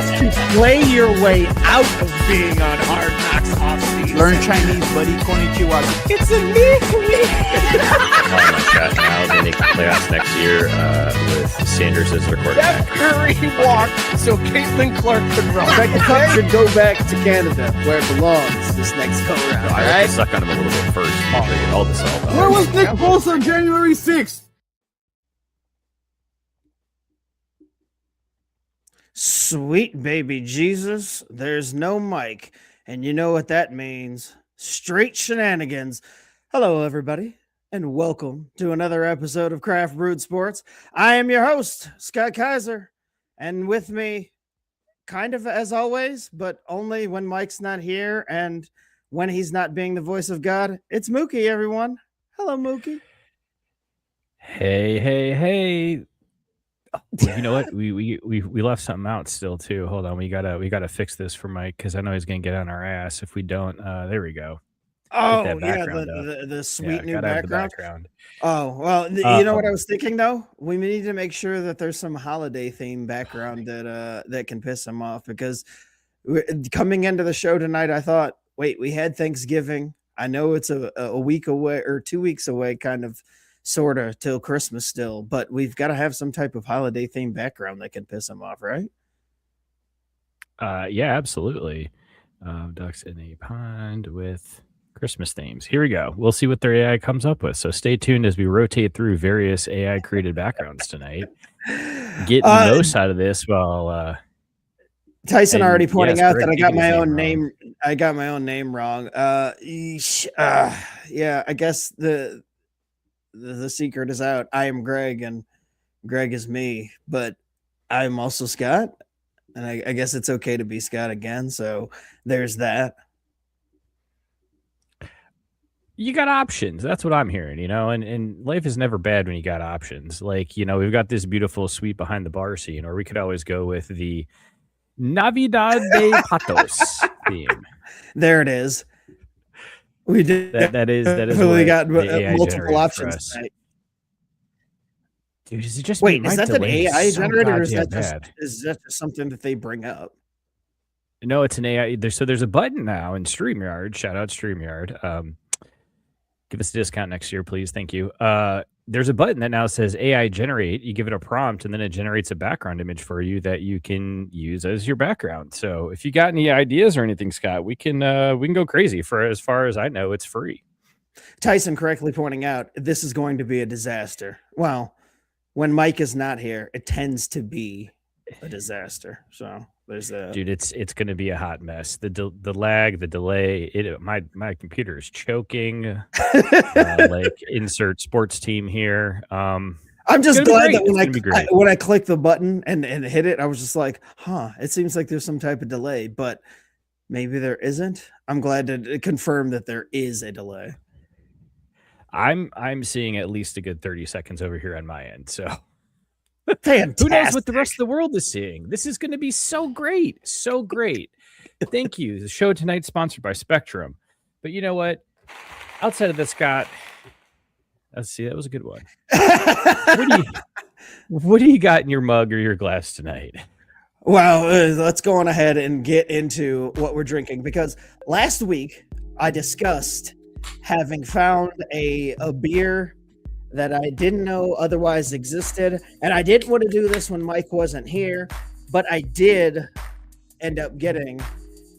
have to play your way out of being on Hard Knocks off-season. Learn Chinese, buddy. Konnichiwa. It's a me. Oh my gosh, now they make the playoffs next year with Sanders as their quarterback. Steph Curry walked so Caitlin Clark could run. The Cup should go back to Canada where it belongs this next go-round. I have to suck on him a little bit first. All this all. Where was Nick Bosa on January 6th? Sweet baby Jesus, there's no Mike. And you know what that means. Straight shenanigans. Hello, everybody, and welcome to another episode of Craft Brewed Sports. I am your host, Scott Kaiser, and with me, kind of as always, but only when Mike's not here and when he's not being the voice of God, it's Mookie, everyone. Hello, Mookie. Hey. Oh, you know what? We left something out still too. Hold on, we gotta fix this for Mike because I know he's gonna get on our ass if we don't. There we go. Oh yeah, the sweet new background. Oh well, you know what I was thinking though? We need to make sure that there's some holiday theme background that can piss him off because coming into the show tonight, I thought, wait, we had Thanksgiving. I know it's a week away or 2 weeks away, kind of. Sort of till Christmas still, but we've got to have some type of holiday themed background that can piss them off, right? Yeah, absolutely. Ducks in a pond with Christmas themes. Here we go. We'll see what their AI comes up with. So stay tuned as we rotate through various AI created backgrounds tonight. Get the most out of this while Tyson already pointing out that I got my own name. I got my own name wrong. Yeah, I guess the secret is out. I am Greg and Greg is me, but I'm also Scott. And I guess it's okay to be Scott again. So there's that. You got options. That's what I'm hearing, and life is never bad when you got options. Like, we've got this beautiful sweet behind the bar scene, or we could always go with the Navidad de Patos theme. There it is. We did. That is. We got multiple options tonight. Dude, is it just wait? Is that an AI generator, or is that just something that they bring up? No, it's an AI. There's a button now in StreamYard. Shout out StreamYard. Give us a discount next year, please. Thank you. There's a button that now says AI generate. You give it a prompt, and then it generates a background image for you that you can use as your background. So if you got any ideas or anything, Scott, we can go crazy. For as far as I know, it's free. Tyson correctly pointing out this is going to be a disaster. Well, when Mike is not here, it tends to be a disaster. So there's a dude. It's going to be a hot mess. The lag, the delay. My computer is choking. Like insert sports team here. I'm just glad that when I click the button and hit it, I was just like, it seems like there's some type of delay, but maybe there isn't. I'm glad to confirm that there is a delay. I'm seeing at least a good 30 seconds over here on my end. So fantastic. Who knows what the rest of the world is seeing? This is going to be so great. So great. Thank you. The show tonight sponsored by Spectrum. But you know what? Outside of this, Scott, let's see. That was a good one. What do you got in your mug or your glass tonight? Well, let's go on ahead and get into what we're drinking, because last week I discussed having found a beer that I didn't know otherwise existed. And I didn't want to do this when Mike wasn't here, but I did end up getting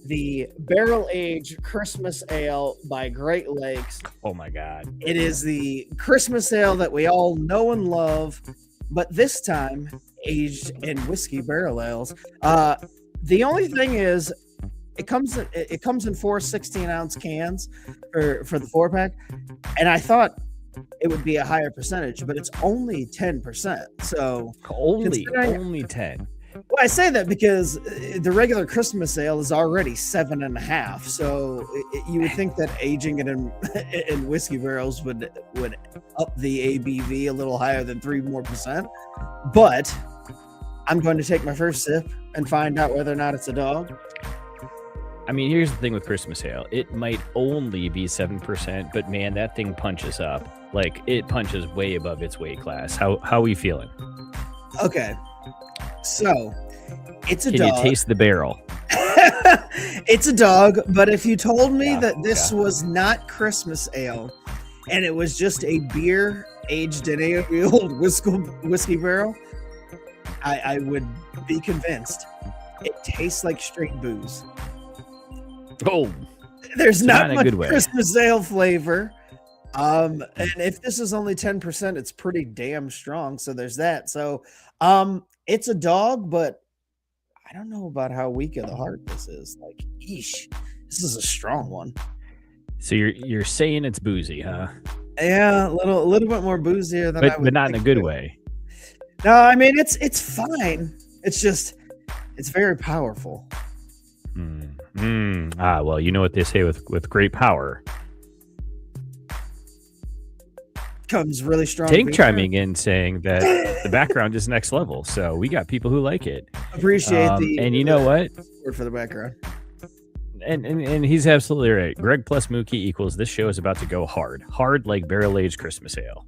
the barrel-aged Christmas Ale by Great Lakes. Oh my God. It is the Christmas Ale that we all know and love, but this time aged in whiskey barrel ales. The only thing is it comes in 4 16-ounce cans for the 4-pack, and I thought it would be a higher percentage, but it's only 10%. So only 10. Well, I say that because the regular Christmas ale is already 7.5. So you would think that aging it in whiskey barrels would up the ABV a little higher than 3% more. But I'm going to take my first sip and find out whether or not it's a dog. I mean, here's the thing with Christmas ale. It might only be 7%, but man, that thing punches up. Like, it punches way above its weight class. How are we feeling? Okay. So It's a Can dog. you taste the barrel? It's a dog, but if you told me that this was not Christmas ale and it was just a beer aged in a old whiskey barrel, I would be convinced. It tastes like straight booze. Oh, There's not in a much good way. Christmas ale flavor. And if this is only 10%, it's pretty damn strong. So there's that. So it's a dog, but I don't know about how weak of the heart this is. Like, eesh, this is a strong one. So you're saying it's boozy, huh? Yeah, a little bit more boozier than I would. But not in a think good it would. way. No, I mean it's fine. It's just it's very powerful. Well, you know what they say with great power. Comes really strong. Tank beer. chiming in saying that the background is next level. So we got people who like it. Appreciate And you know what? support for the background. And he's absolutely right. Greg plus Mookie equals this show is about to go hard like barrel aged Christmas ale.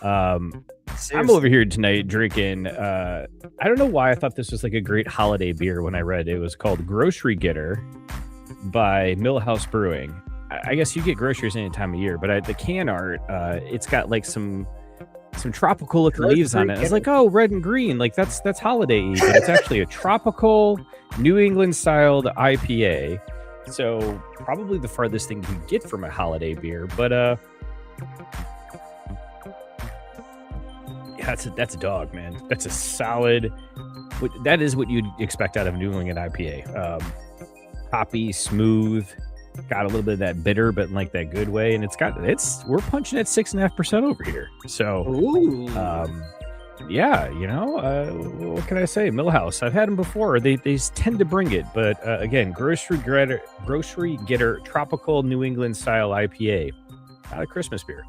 I'm over here tonight drinking. I don't know why I thought this was like a great holiday beer when I read it was called Grocery Getter by Millhouse Brewing. I guess you get groceries any time of year, but the can art, it's got like some tropical looking leaves on it. It's like, oh, red and green, like that's holiday-y, but it's actually a tropical New England styled IPA. So probably the farthest thing you can get from a holiday beer, but yeah, that's a dog, man. That's a solid. That is what you'd expect out of a New England IPA. Hoppy, smooth. Got a little bit of that bitter, but in like that good way, and we're punching at 6.5% over here. So, yeah, what can I say? Millhouse, I've had them before. They tend to bring it, but again, Grocery Getter tropical New England style IPA, not a Christmas beer.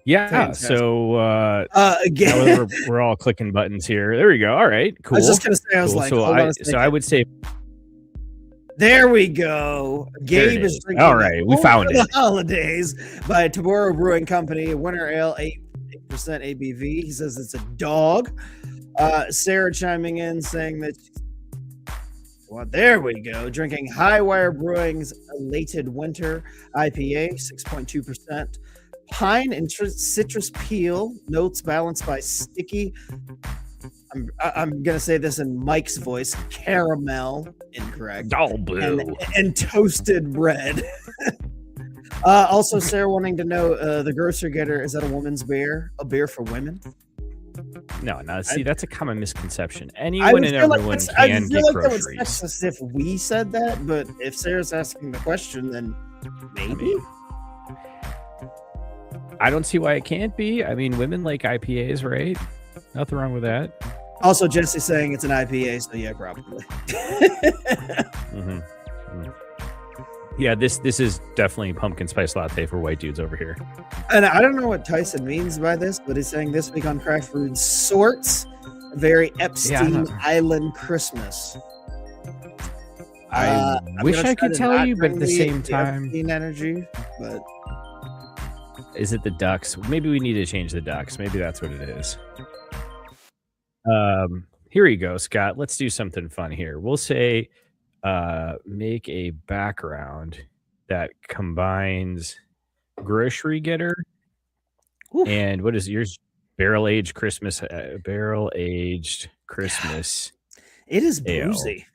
Yeah, Fantastic. So Again, we're all clicking buttons here. There we go. All right, cool. I was just gonna say, I was Cool. like, So I would say. There we go. Gabe is drinking. All right, we found the it. Holidays by Tomorrow Brewing Company, Winter Ale, 8% ABV. He says it's a dog. Sarah chiming in saying that. Well, there we go. Drinking Highwire Brewing's Elated Winter IPA, 6.2%. Pine and citrus peel notes balanced by sticky. I'm gonna say this in Mike's voice. Caramel, incorrect. Oh, boo. And toasted bread. Also, Sarah wanting to know the Grocery Getter, is that a woman's beer? A beer for women? No. See, that's a common misconception. Anyone and everyone can get groceries. That was sexist if we said that, but if Sarah's asking the question, then maybe. I don't see why it can't be. I mean, women like IPAs, right? Nothing wrong with that. Also, Jesse saying it's an IPA, so yeah, probably. Yeah, this is definitely pumpkin spice latte for white dudes over here. And I don't know what Tyson means by this, but he's saying this week on Craft Food sorts very Epstein Island Christmas. I wish I could tell you, but at the same time, Epstein energy. But is it the ducks? Maybe we need to change the ducks. Maybe that's what it is. Here you go, Scott. Let's do something fun here. We'll say make a background that combines Grocery Getter and what is yours? Barrel aged Christmas. Barrel aged Christmas. It is ale. boozy.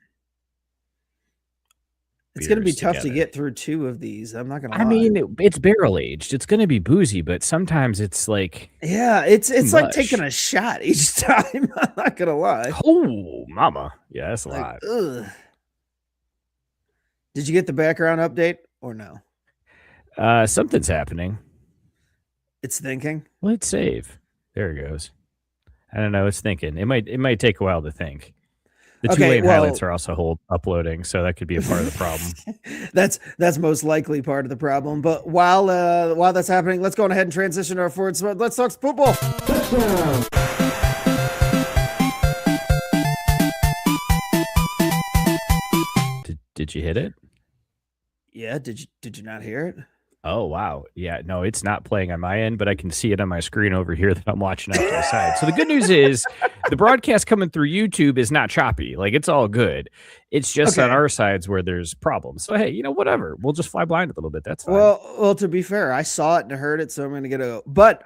It's going to be tough together. to get through two of these. I'm not going to lie. I mean, it's barrel aged. It's going to be boozy, but sometimes it's like it's like much. taking a shot each time. I'm not going to lie. Oh, mama. Yeah, that's a Like, lot. ugh. Did you get the background update or no? Something's happening. It's thinking. Let's save. There it goes. I don't know. It's thinking. It might take a while to think. The two lane highlights are also uploading, so that could be a part of the problem. That's most likely part of the problem. But while that's happening, let's go on ahead and transition to our forward spot. Let's talk football. Did you hit it? Yeah. Did you not hear it? Oh, wow. Yeah, no, it's not playing on my end, but I can see it on my screen over here that I'm watching off to the side. So the good news is the broadcast coming through YouTube is not choppy. Like, it's all good. It's just on Okay. our sides where there's problems. So, hey, whatever. We'll just fly blind a little bit. That's fine. Well, to be fair, I saw it and heard it, so I'm going to get a. But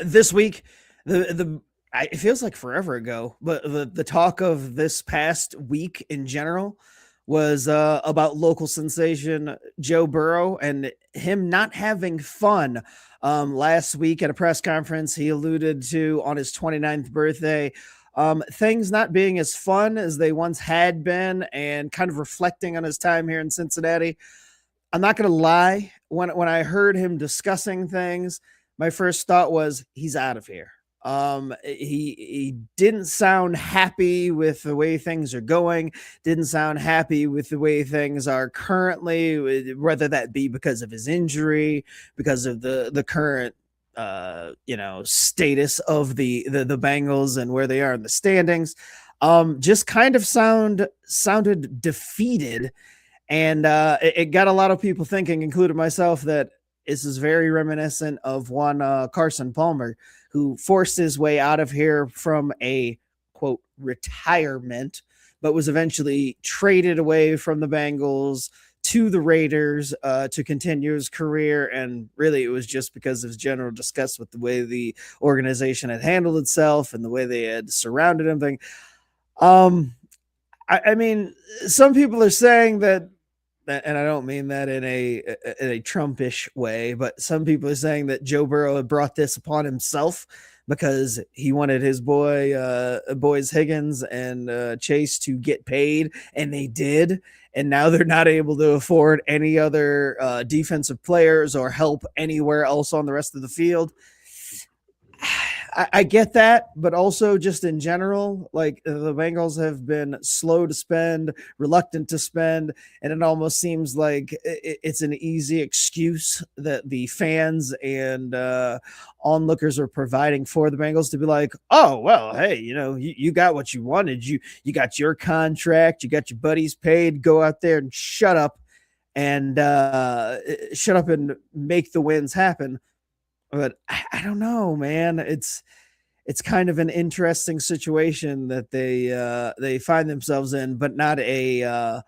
this week, it feels like forever ago, but the talk of this past week in general was about local sensation Joe Burrow and him not having fun. Last week at a press conference, he alluded to on his 29th birthday, things not being as fun as they once had been, and kind of reflecting on his time here in Cincinnati. I'm not going to lie. When I heard him discussing things, my first thought was he's out of here. He didn't sound happy with the way things are going. Didn't sound happy with the way things are currently, whether that be because of his injury, because of the current status of the Bengals and where they are in the standings. Just kind of sounded defeated. And it got a lot of people thinking, including myself, that this is very reminiscent of one Carson Palmer, who forced his way out of here from a, quote, retirement, but was eventually traded away from the Bengals to the Raiders to continue his career. And really, it was just because of his general disgust with the way the organization had handled itself and the way they had surrounded him. I mean, some people are saying that, and I don't mean that in a Trumpish way, but some people are saying that Joe Burrow had brought this upon himself because he wanted his boys Higgins and Chase to get paid, and they did. And now they're not able to afford any other defensive players or help anywhere else on the rest of the field. I get that, but also just in general, like the Bengals have been slow to spend, reluctant to spend, and it almost seems like it's an easy excuse that the fans and onlookers are providing for the Bengals to be like, oh, well, hey, you got what you wanted. You got your contract, you got your buddies paid, go out there and shut up and make the wins happen. But I don't know, man. It's kind of an interesting situation that they find themselves in, but not a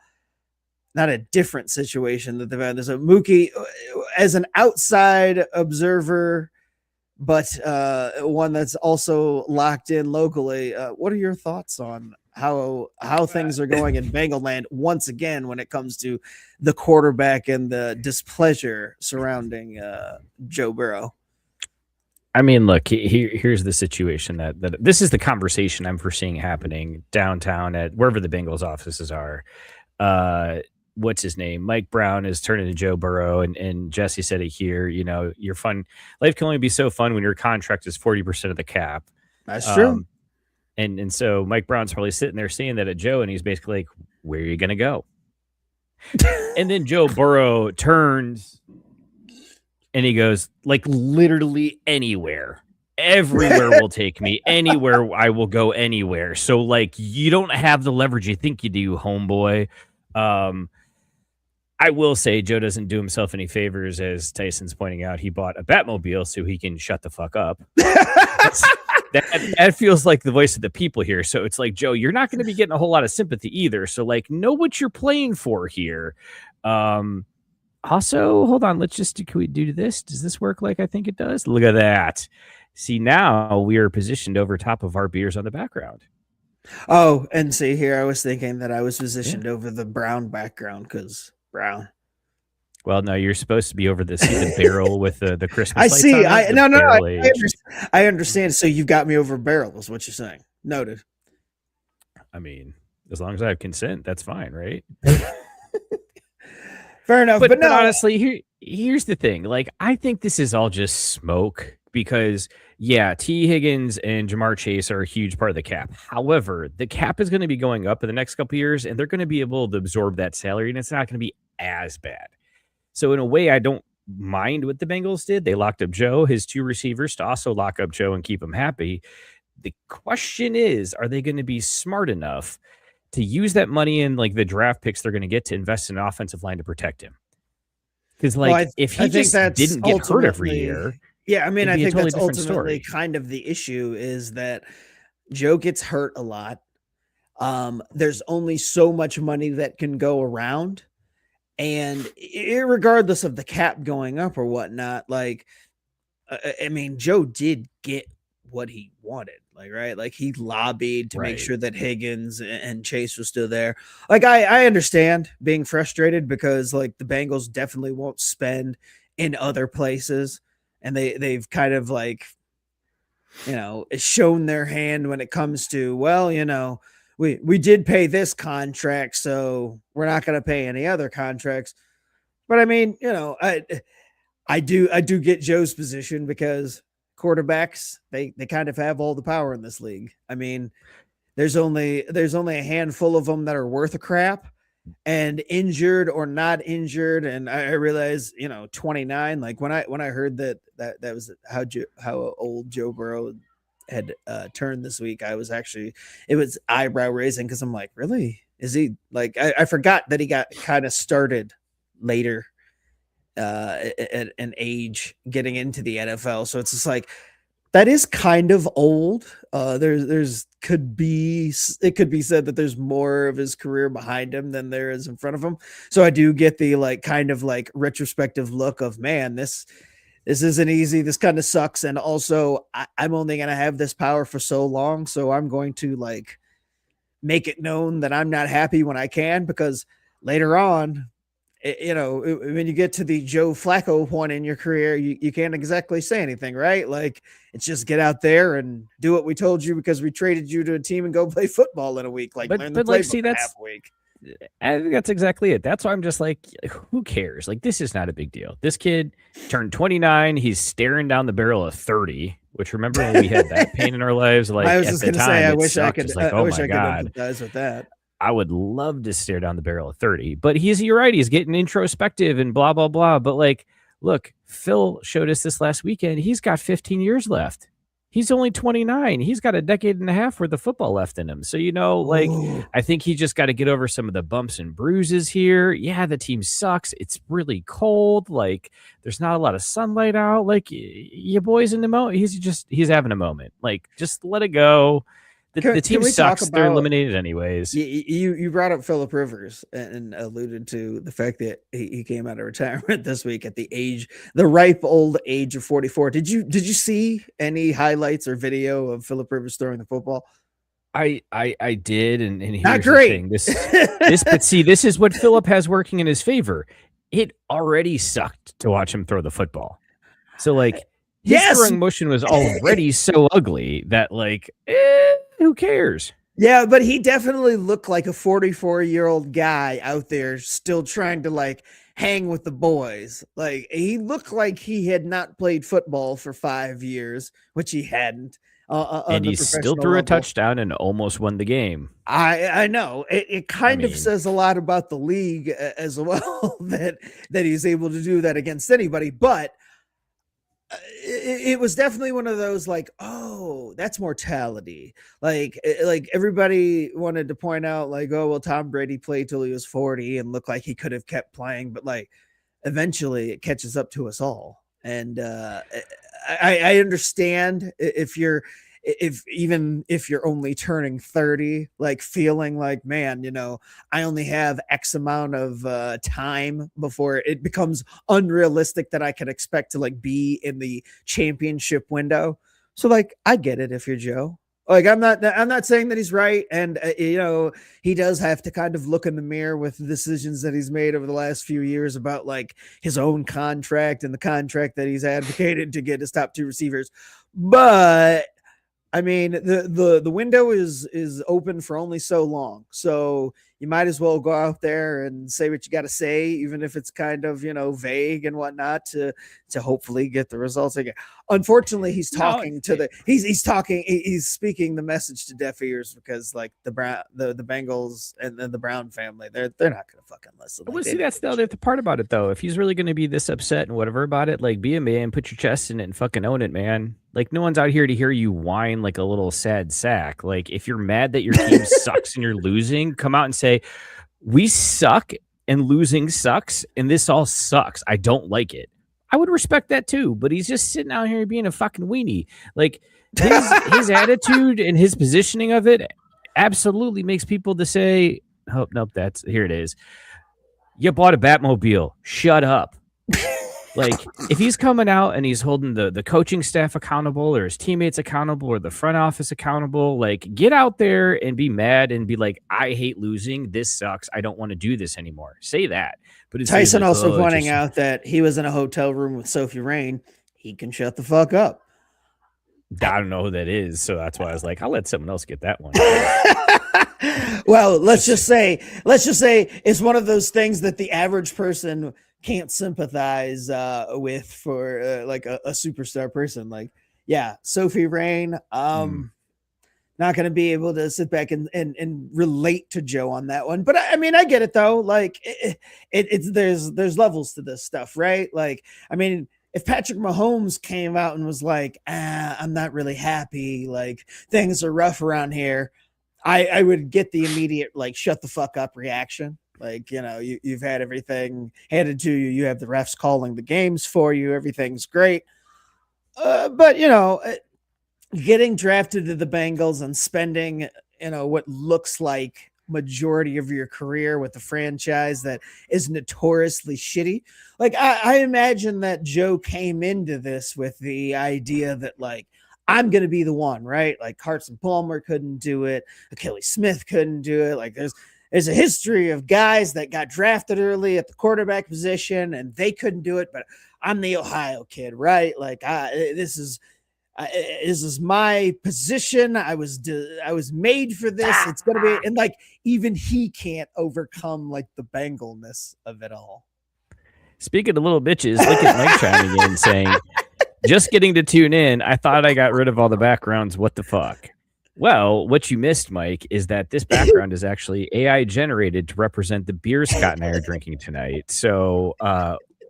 different situation that they've had. There's a Mookie as an outside observer, but one that's also locked in locally. What are your thoughts on how things are going in Bengal land once again when it comes to the quarterback and the displeasure surrounding Joe Burrow? I mean, look, here's the situation that this is the conversation I'm foreseeing happening downtown at wherever the Bengals offices are. What's his name? Mike Brown is turning to Joe Burrow, and Jesse said it here. You're fun. Life can only be so fun when your contract is 40% of the cap. That's true. And so Mike Brown's probably sitting there seeing that at Joe, and he's basically like, "Where are you gonna go?" And then Joe Burrow turns. And he goes, like, literally anywhere. Everywhere will take me. Anywhere, I will go anywhere. So, like, you don't have the leverage you think you do, homeboy. I will say Joe doesn't do himself any favors, as Tyson's pointing out. He bought a Batmobile so he can shut the fuck up. That feels like the voice of the people here. So it's like, Joe, you're not going to be getting a whole lot of sympathy either. So, like, know what you're playing for here. Also, hold on. Can we do this? Does this work like I think it does? Look at that. See, now we are positioned over top of our beers on the background. Oh, and see here, I was thinking that I was positioned over the brown background because brown. Well, no, you're supposed to be over the barrel with the Christmas I lights see. on it, I understand. So you've got me over barrel is what you're saying. Noted. I mean, as long as I have consent, that's fine, right? Fair enough, but no. Honestly, here's the thing. Like, I think this is all just smoke because, yeah, T. Higgins and Jamar Chase are a huge part of the cap. However, the cap is going to be going up in the next couple of years, and they're going to be able to absorb that salary, and it's not going to be as bad. So, in a way, I don't mind what the Bengals did. They locked up Joe, his two receivers, to also lock up Joe and keep him happy. The question is, are they going to be smart enough to use that money in like the draft picks they're going to get to invest in an offensive line to protect him? Because if he just didn't get hurt every year, yeah, I mean, I think totally that's ultimately kind of the issue is that Joe gets hurt a lot. There's only so much money that can go around, and regardless of the cap going up or whatnot, like, I mean, Joe did get what he wanted, like, right? Like, he lobbied to make sure that Higgins and Chase was still there. Like, I understand being frustrated because, like, the Bengals definitely won't spend in other places, and they've kind of, like, you know, shown their hand when it comes to, well, you know, we did pay this contract, so we're not going to pay any other contracts. But I mean, you know, I do get Joe's position because quarterbacks, they kind of have all the power in this league. I mean, there's only a handful of them that are worth a crap, and injured or not injured. And I realize, you know, 29, like when I heard that was how old Joe Burrow had turned this week, it was eyebrow raising, because I'm like, really? Is he like, I forgot that he got kind of started later at an age getting into the NFL. So it's just like, that is kind of old. It could be said that there's more of his career behind him than there is in front of him. So I do get the like kind of like retrospective look of, man, this isn't easy. This kind of sucks. And also I'm only going to have this power for so long. So I'm going to like make it known that I'm not happy when I can, because later on, you know, when you get to the Joe Flacco point in your career, you can't exactly say anything, right? Like, it's just get out there and do what we told you because we traded you to a team and go play football in a week. Like, learn the playbook in half a week. I think that's exactly it. That's why I'm just like, who cares? Like, this is not a big deal. This kid turned 29. He's staring down the barrel of 30, which, remember when we had that pain in our lives? Like, I was just going to say, I wish I could, like, oh my God. Empathize with that. I would love to stare down the barrel of 30, but you're right. He's getting introspective and blah, blah, blah. But like, look, Phil showed us this last weekend. He's got 15 years left. He's only 29. He's got a decade and a half worth of football left in him. So, you know, like, ooh, I think he just got to get over some of the bumps and bruises here. Yeah, the team sucks. It's really cold. Like, there's not a lot of sunlight out. Like, your boy's in the moment. He's having a moment. Like, just let it go. The team sucks. They're eliminated anyways. You brought up Phillip Rivers and alluded to the fact that he came out of retirement this week at the ripe old age of 44. Did you see any highlights or video of Phillip Rivers throwing the football? I did, and here's not great. The thing. But see, this is what Phillip has working in his favor. It already sucked to watch him throw the football. So like, his throwing motion was already so ugly that like, who cares? Yeah, but he definitely looked like a 44-year-old guy out there still trying to like hang with the boys. Like, he looked like he had not played football for 5 years, which he hadn't. And he still threw a touchdown and almost won the game. I know. It kind of says a lot about the league as well that he's able to do that against anybody. But it was definitely one of those like, oh, that's mortality. Like everybody wanted to point out like, oh, well, Tom Brady played till he was 40 and looked like he could have kept playing, but like eventually it catches up to us all. And I understand if you're only turning 30, like feeling like, man, you know, I only have X amount of time before it becomes unrealistic that I can expect to like be in the championship window. So like, I get it if you're Joe. Like, I'm not saying that he's right. And, you know, he does have to kind of look in the mirror with the decisions that he's made over the last few years about like his own contract and the contract that he's advocated to get his top two receivers. But I mean, the window is open for only so long. So you might as well go out there and say what you got to say, even if it's kind of, you know, vague and whatnot to hopefully get the results again. Unfortunately, he's talking he's speaking the message to deaf ears because like the Bengals and then the Brown family, they're not going to fucking listen. Well, see, that's the other part about it though. If he's really going to be this upset and whatever about it, like be a man, put your chest in it and fucking own it, man. Like no one's out here to hear you whine like a little sad sack. Like if you're mad that your team sucks and you're losing, come out and say, we suck and losing sucks, and this all sucks. I don't like it. I would respect that too, but he's just sitting out here being a fucking weenie. Like his attitude and his positioning of it absolutely makes people to say, "Oh, nope, that's here it is. You bought a Batmobile. Shut up." Like, if he's coming out and he's holding the coaching staff accountable or his teammates accountable or the front office accountable, like, get out there and be mad and be like, I hate losing. This sucks. I don't want to do this anymore. Say that. But it's Tyson like, also pointing out that he was in a hotel room with Sophie Rain. He can shut the fuck up. I don't know who that is. So that's why I was like, I'll let someone else get that one. Well, let's just say it's one of those things that the average person can't sympathize with for like a superstar person. Like, yeah, Sophie Rain, not going to be able to sit back and relate to Joe on that one. But I mean, I get it though. Like it's there's levels to this stuff, right? Like, I mean, if Patrick Mahomes came out and was like, I'm not really happy, like things are rough around here, I would get the immediate, like, shut the fuck up reaction. Like, you know, you've had everything handed to you. You have the refs calling the games for you. Everything's great. But, you know, getting drafted to the Bengals and spending, you know, what looks like majority of your career with a franchise that is notoriously shitty. Like, I imagine that Joe came into this with the idea that, like, I'm going to be the one, right? Like Carson Palmer couldn't do it. Achilles Smith couldn't do it. Like there's a history of guys that got drafted early at the quarterback position and they couldn't do it, but I'm the Ohio kid, right? Like this is my position. I was made for this. It's going to be, and like, even he can't overcome like the Bengalness of it all. Speaking of little bitches, look at Mike chiming in saying, just getting to tune in, I thought I got rid of all the backgrounds. What the fuck? Well, what you missed, Mike, is that this background is actually AI generated to represent the beer Scott and I are drinking tonight. So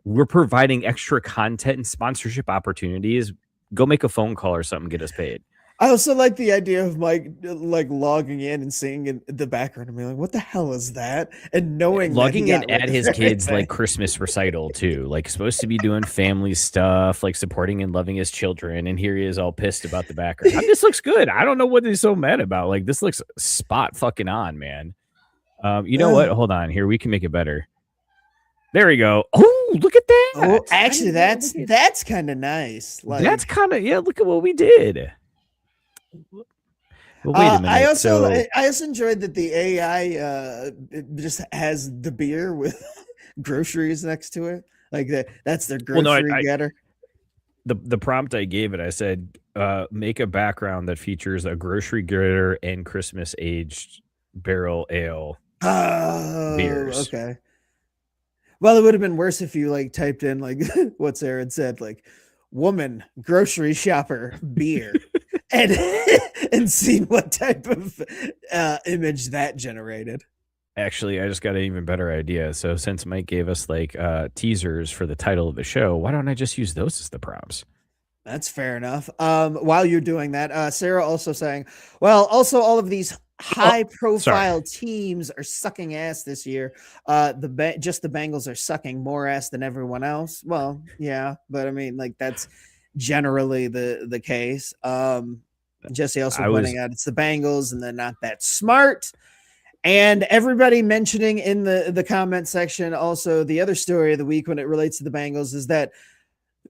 we're providing extra content and sponsorship opportunities. Go make a phone call or something, get us paid. I also like the idea of Mike like logging in and seeing in the background and being like, what the hell is that? And knowing logging in at his kids' like Christmas recital too, like supposed to be doing family stuff, like supporting and loving his children. And here he is all pissed about the background. This looks good. I don't know what he's so mad about. Like, this looks spot fucking on, man. You know what? Hold on here. We can make it better. There we go. Oh, look at that. Oh, actually, that's kind of nice. Like, that's kind of, yeah, look at what we did. Well, wait a minute. I also enjoyed that the AI just has the beer with groceries next to it. Like that's their grocery getter. The prompt I gave it, I said, make a background that features a grocery getter and Christmas aged barrel ale beers. Okay. Well, it would have been worse if you like typed in like what Sarah had said, like woman, grocery shopper, beer. and seen what type of image that generated. Actually, I just got an even better idea. So since Mike gave us like teasers for the title of the show, why don't I just use those as the prompts? That's fair enough. While you're doing that, Sarah also saying, well, also all of these high-profile teams are sucking ass this year. Just the Bengals are sucking more ass than everyone else. Well, yeah, but I mean, like that's generally the case. Jesse also pointing out it's the Bengals and they're not that smart. And everybody mentioning in the comment section also the other story of the week when it relates to the Bengals is that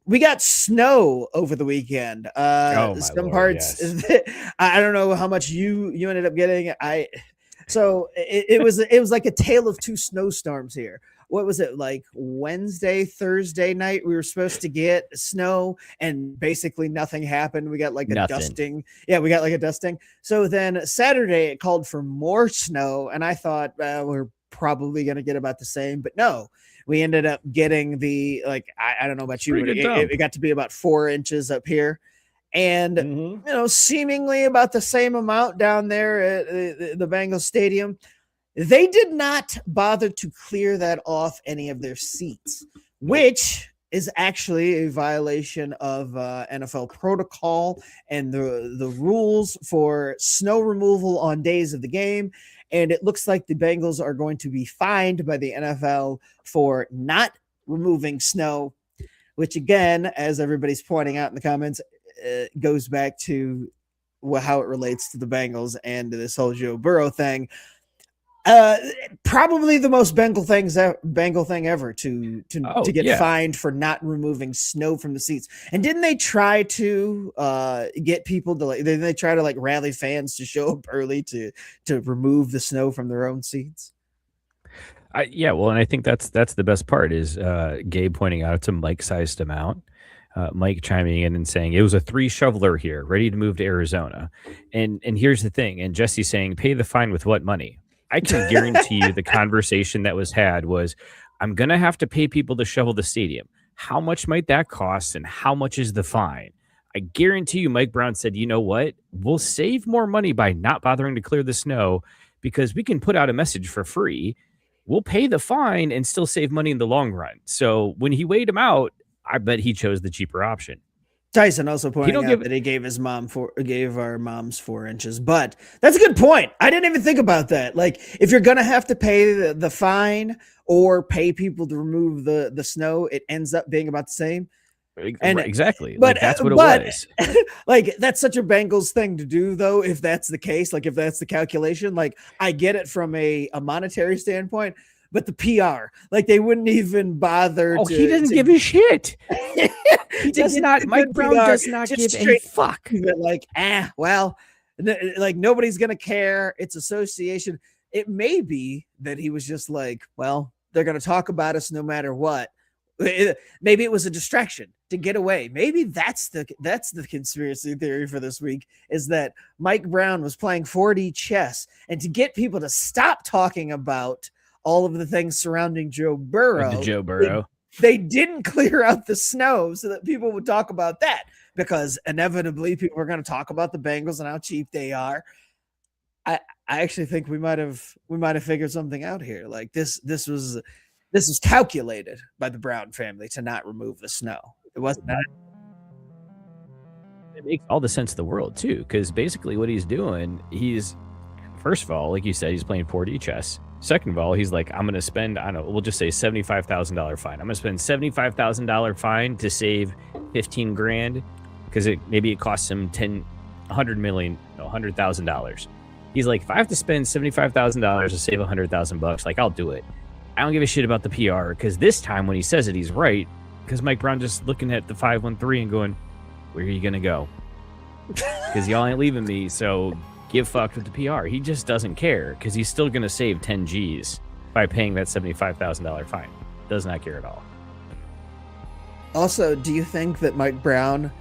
we got snow over the weekend. Some parts, yes. I don't know how much you ended up getting. It was like a tale of two snowstorms here. What was it, like Wednesday, Thursday night? We were supposed to get snow and basically nothing happened. We got like a dusting. Yeah, we got like a dusting. So then Saturday it called for more snow. And I thought we're probably going to get about the same, but no, we ended up getting the, like, I don't know about you, but it got to be about 4 inches up here. And, you know, seemingly about the same amount down there at the Bengals Stadium. They did not bother to clear that off any of their seats, which is actually a violation of NFL protocol and the rules for snow removal on days of the game. And it looks like the Bengals are going to be fined by the NFL for not removing snow, which again, as everybody's pointing out in the comments, goes back to how it relates to the Bengals and to this whole Joe Burrow thing. Probably the most Bengal thing ever to get fined for not removing snow from the seats. And didn't they try to get people to they try to rally fans to show up early to remove the snow from their own seats? Yeah, well, and I think that's the best part is Gabe pointing out it's a Mike-sized amount. Mike chiming in and saying it was a 3 shoveler here, ready to move to Arizona. And here's the thing. And Jesse saying, pay the fine with what money? I can guarantee you the conversation that was had was, I'm going to have to pay people to shovel the stadium. How much might that cost and how much is the fine? I guarantee you Mike Brown said, you know what? We'll save more money by not bothering to clear the snow because we can put out a message for free. We'll pay the fine and still save money in the long run. So when he weighed him out, I bet he chose the cheaper option. Tyson also pointing out that he gave our moms 4 inches, but that's a good point. I didn't even think about that. Like, if you're gonna have to pay the fine or pay people to remove the snow, it ends up being about the same. And exactly, but that's what it was. Like, that's such a Bengals thing to do, though. If that's the case, if that's the calculation, I get it from a monetary standpoint. But the PR, they wouldn't even bother. He doesn't give a shit. He does not. Mike Brown does not give a fuck. Nobody's gonna care. It's association. It may be that he was just they're gonna talk about us no matter what. Maybe it was a distraction to get away. Maybe that's the conspiracy theory for this week, is that Mike Brown was playing 4D chess, and to get people to stop talking about all of the things surrounding Joe Burrow. They didn't clear out the snow so that people would talk about that, because inevitably people are going to talk about the Bengals and how cheap they are. I actually think we might have figured something out here. This was calculated by the Brown family to not remove the snow. It wasn't that. It makes all the sense in the world too, because basically what he's doing, first of all, like you said, he's playing 4D chess. Second of all, he's like, I'm going to spend, we'll just say $75,000 fine. I'm going to spend $75,000 fine to save 15 grand because maybe it costs him $100,000. He's like, if I have to spend $75,000 to save $100,000, I'll do it. I don't give a shit about the PR, because this time when he says it, he's right, because Mike Brown just looking at the 513 and going, where are you going to go? Because y'all ain't leaving me, so give fucked with the PR. He just doesn't care, because he's still going to save 10 G's by paying that $75,000 fine. Does not care at all. Also, do you think that Mike Brown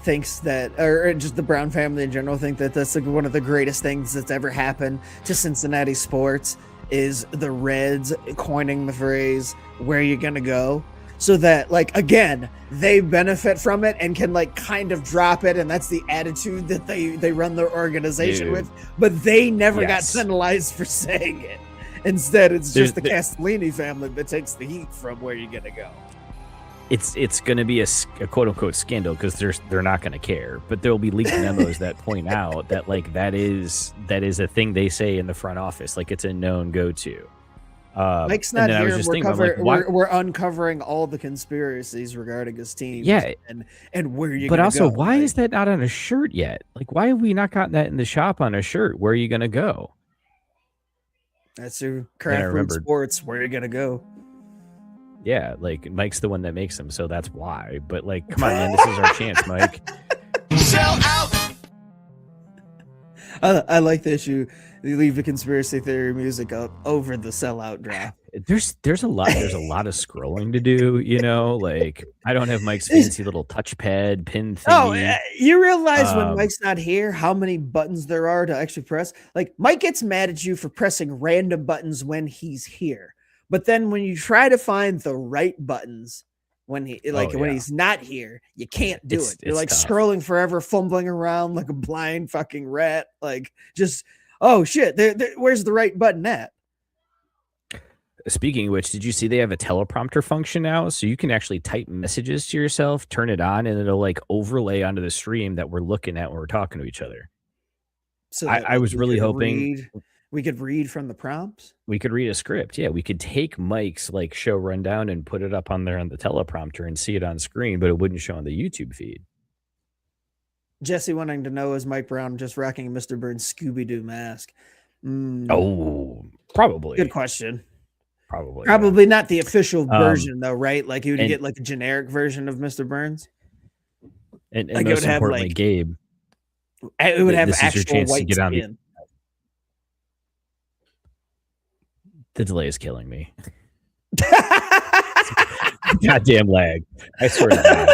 thinks that, or just the Brown family in general, think that that's one of the greatest things that's ever happened to Cincinnati sports, is the Reds coining the phrase, where you gonna go? So that, again, they benefit from it and can kind of drop it, and that's the attitude that they run their organization with, but they never got penalized for saying it. Instead, it's just the Castellini family that takes the heat from where you gonna go. It's going to be a quote unquote scandal, because they're not going to care, but there will be leaked memos that point out that that is a thing they say in the front office, it's a known go-to. Mike's not here. We're uncovering all the conspiracies regarding his team. Yeah, and where you. But also, go, why is that not on a shirt yet? Why have we not gotten that in the shop on a shirt? Where are you going to go? That's your Craft Sports. Where are you going to go? Yeah, Mike's the one that makes them, so that's why. But come on, man, this is our chance, Mike. Sell out. I like that you leave the conspiracy theory music up over the sellout draft. There's a lot of scrolling to do, I don't have Mike's fancy little touchpad pin thingy. Oh, you realize when Mike's not here how many buttons there are to actually press? Mike gets mad at you for pressing random buttons when he's here. But then when you try to find the right buttons when he's not here, you can't do it. You're tough. Scrolling forever, fumbling around like a blind fucking rat. Oh shit, where's the right button at? Speaking of which, did you see they have a teleprompter function now? So you can actually type messages to yourself, turn it on, and it'll like overlay onto the stream that we're looking at when we're talking to each other. So I was really hoping we could read from the prompts. we could read a script. Yeah, we could take Mike's like show rundown and put it up on there on the teleprompter and see it on screen, but it wouldn't show on the YouTube feed. Jesse wanting to know, is Mike Brown just rocking a Mr. Burns Scooby-Doo mask? Oh, probably. Good question. Probably not the official version though, right? Like you would get like a generic version of Mr. Burns. And like most it would have importantly, like Gabe, it would have this is your actual chance to white get on skin. the delay is killing me. Goddamn lag. I swear to God.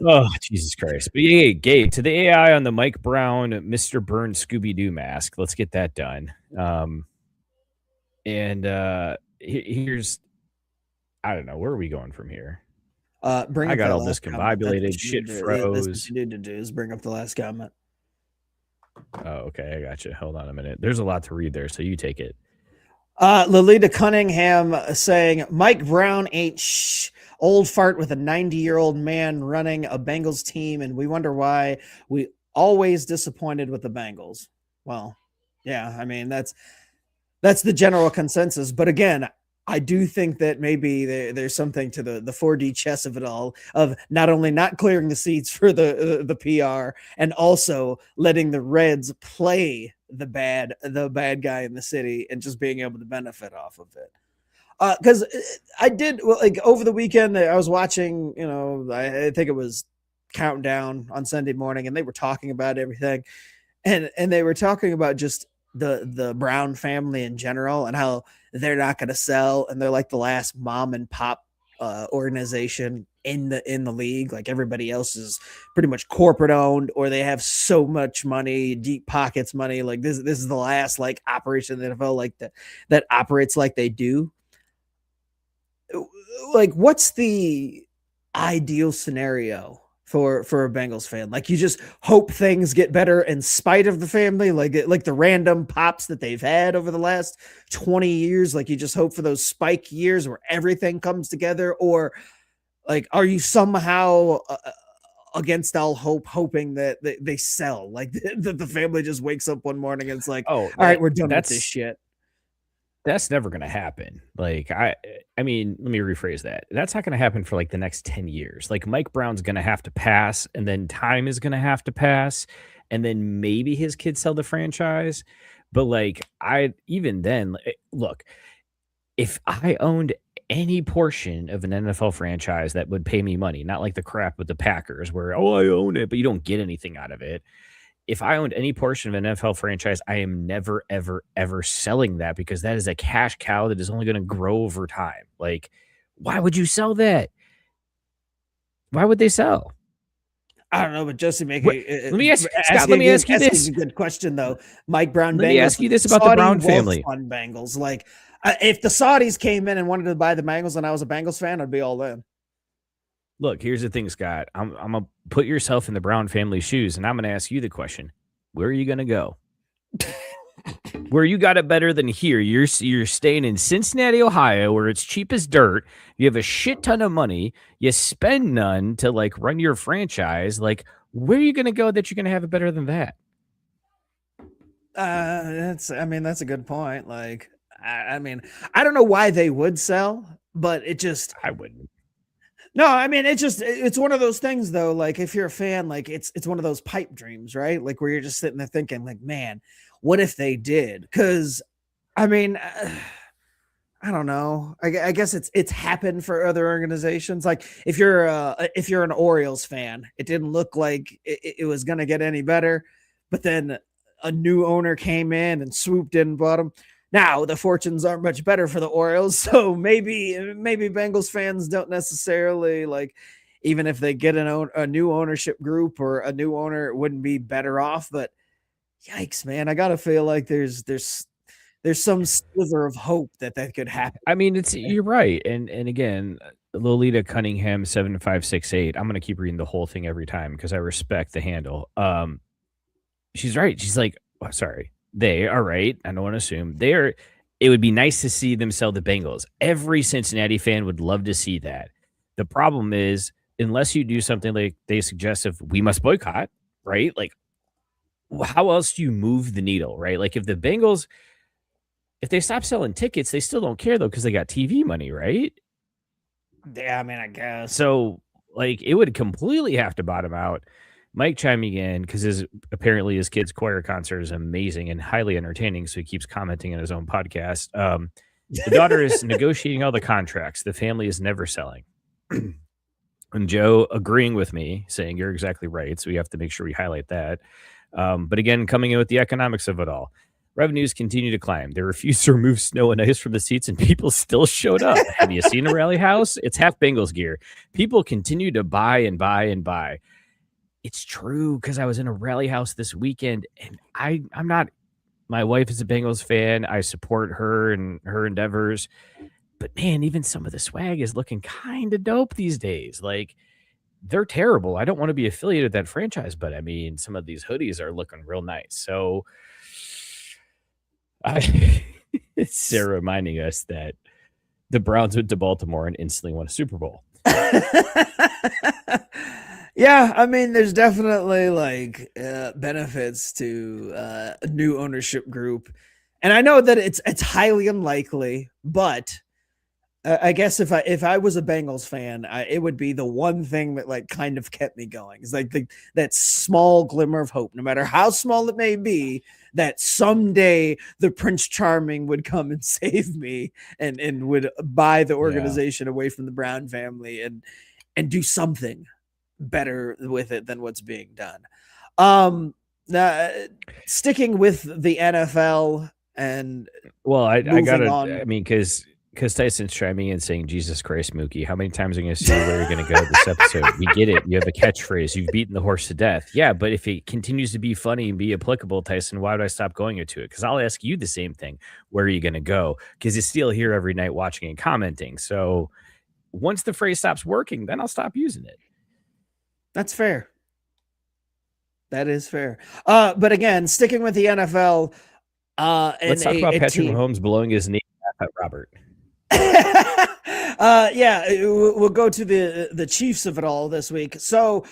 Oh, Jesus Christ. But yeah, Gabe, to the AI on the Mike Brown, Mr. Burns Scooby-Doo mask. Let's get that done. Here's, I don't know, where are we going from here? I got all discombobulated. Shit froze. That's what you need to do is bring up the last comment. Oh, okay. I got you. Hold on a minute. There's a lot to read there, so you take it. Lolita Cunningham saying Mike Brown ain't old fart with a 90-year-old man running a Bengals team, and we wonder why we always disappointed with the Bengals. Well, yeah, I mean that's the general consensus. But again, I do think that maybe there's something to the 4D chess of it all, of not only not clearing the seats for the PR and also letting the Reds play the bad guy in the city and just being able to benefit off of it. Because I did like over the weekend, I was watching, I think it was Countdown on Sunday morning, and they were talking about everything, and they were talking about just the Brown family in general and how they're not going to sell, and they're like the last mom and pop organization in the league. Like everybody else is pretty much corporate owned, or they have so much money, deep pockets money. Like this is the last like operation in the NFL like that operates like they do. Like, what's the ideal scenario for a Bengals fan? Like, you just hope things get better in spite of the family, like the random pops that they've had over the last 20 years. Like, you just hope for those spike years where everything comes together, or like, are you somehow against all hope, hoping that they sell? Like, that the family just wakes up one morning and it's like, all right, we're done with this shit. That's never going to happen. Like, I mean, let me rephrase that. That's not going to happen for like the next 10 years. Like Mike Brown's going to have to pass, and then time is going to have to pass, and then maybe his kids sell the franchise. But like, even then, look, if I owned any portion of an NFL franchise that would pay me money, not like the crap with the Packers where, oh, I own it, but you don't get anything out of it. If I owned any portion of an NFL franchise, I am never, ever, ever selling that, because that is a cash cow that is only going to grow over time. Like, why would you sell that? Why would they sell? I don't know, but Jesse, let me ask you this. A good question, though. Mike Brown, let Bengals, me ask you this about the Brown family. On Bengals, like if the Saudis came in and wanted to buy the Bengals, and I was a Bengals fan, I'd be all in. Look, here's the thing, Scott. I'm going to put yourself in the Brown family shoes, and I'm going to ask you the question. Where are you going to go? Where you got it better than here? You're staying in Cincinnati, Ohio, where it's cheap as dirt. You have a shit ton of money. You spend none to, like, run your franchise. Like, where are you going to go that you're going to have it better than that? That's a good point. Like, I mean, I don't know why they would sell, but I wouldn't. No, I mean, it's one of those things though. Like if you're a fan, like it's one of those pipe dreams, right? Like where you're just sitting there thinking like, man, what if they did? Cause I mean, I don't know. I guess it's happened for other organizations. Like if you're an Orioles fan, it didn't look like it was going to get any better, but then a new owner came in and swooped in and bought them. Now the fortunes aren't much better for the Orioles, so maybe Bengals fans don't necessarily like, even if they get a new ownership group or a new owner, it wouldn't be better off. But yikes, man, I gotta feel like there's some sliver of hope that could happen. I mean, you're right, and again, Lolita Cunningham 7568. I'm gonna keep reading the whole thing every time because I respect the handle. She's right. She's like, oh, sorry. They are right. I don't want to assume they are. it would be nice to see them sell the Bengals. Every Cincinnati fan would love to see that. The problem is, unless you do something like they suggest of we must boycott, right? Like, how else do you move the needle, right? Like, if the Bengals, if they stop selling tickets, they still don't care, though, because they got TV money, right? Yeah, I mean, I guess. So, like, it would completely have to bottom out. Mike chiming in because apparently his kid's choir concert is amazing and highly entertaining, so he keeps commenting in his own podcast. The daughter is negotiating all the contracts. The family is never selling. And Joe agreeing with me, saying you're exactly right. So we have to make sure we highlight that. But again, coming in with the economics of it all. Revenues continue to climb. They refused to remove snow and ice from the seats, and people still showed up. Have you seen a rally house? It's half Bengals gear. People continue to buy and buy and buy. It's true, because I was in a rally house this weekend, and I'm not. My wife is a Bengals fan. I support her and her endeavors. But man, even some of the swag is looking kind of dope these days. Like, they're terrible. I don't want to be affiliated with that franchise, but I mean, some of these hoodies are looking real nice. So it's Sarah reminding us that the Browns went to Baltimore and instantly won a Super Bowl. Yeah, I mean, there's definitely like benefits to a new ownership group, and I know that it's highly unlikely, but I guess if I was a Bengals fan, it would be the one thing that like kind of kept me going. It's like that small glimmer of hope, no matter how small it may be, that someday the Prince Charming would come and save me and would buy the organization away from the Brown family and do something better with it than what's being done. Sticking with the NFL and I gotta, on. I mean, because Tyson's chiming in saying, Jesus Christ, Mookie, how many times are you going to see where you're going to go this episode? We get it. You have a catchphrase. You've beaten the horse to death. Yeah, but if it continues to be funny and be applicable, Tyson, why would I stop going into it? Because I'll ask you the same thing. Where are you going to go? Because you're still here every night watching and commenting. So once the phrase stops working, then I'll stop using it. That's fair. That is fair. But again, sticking with the NFL. Let's talk about Patrick Mahomes blowing his knee at Robert. We'll go to the Chiefs of it all this week. So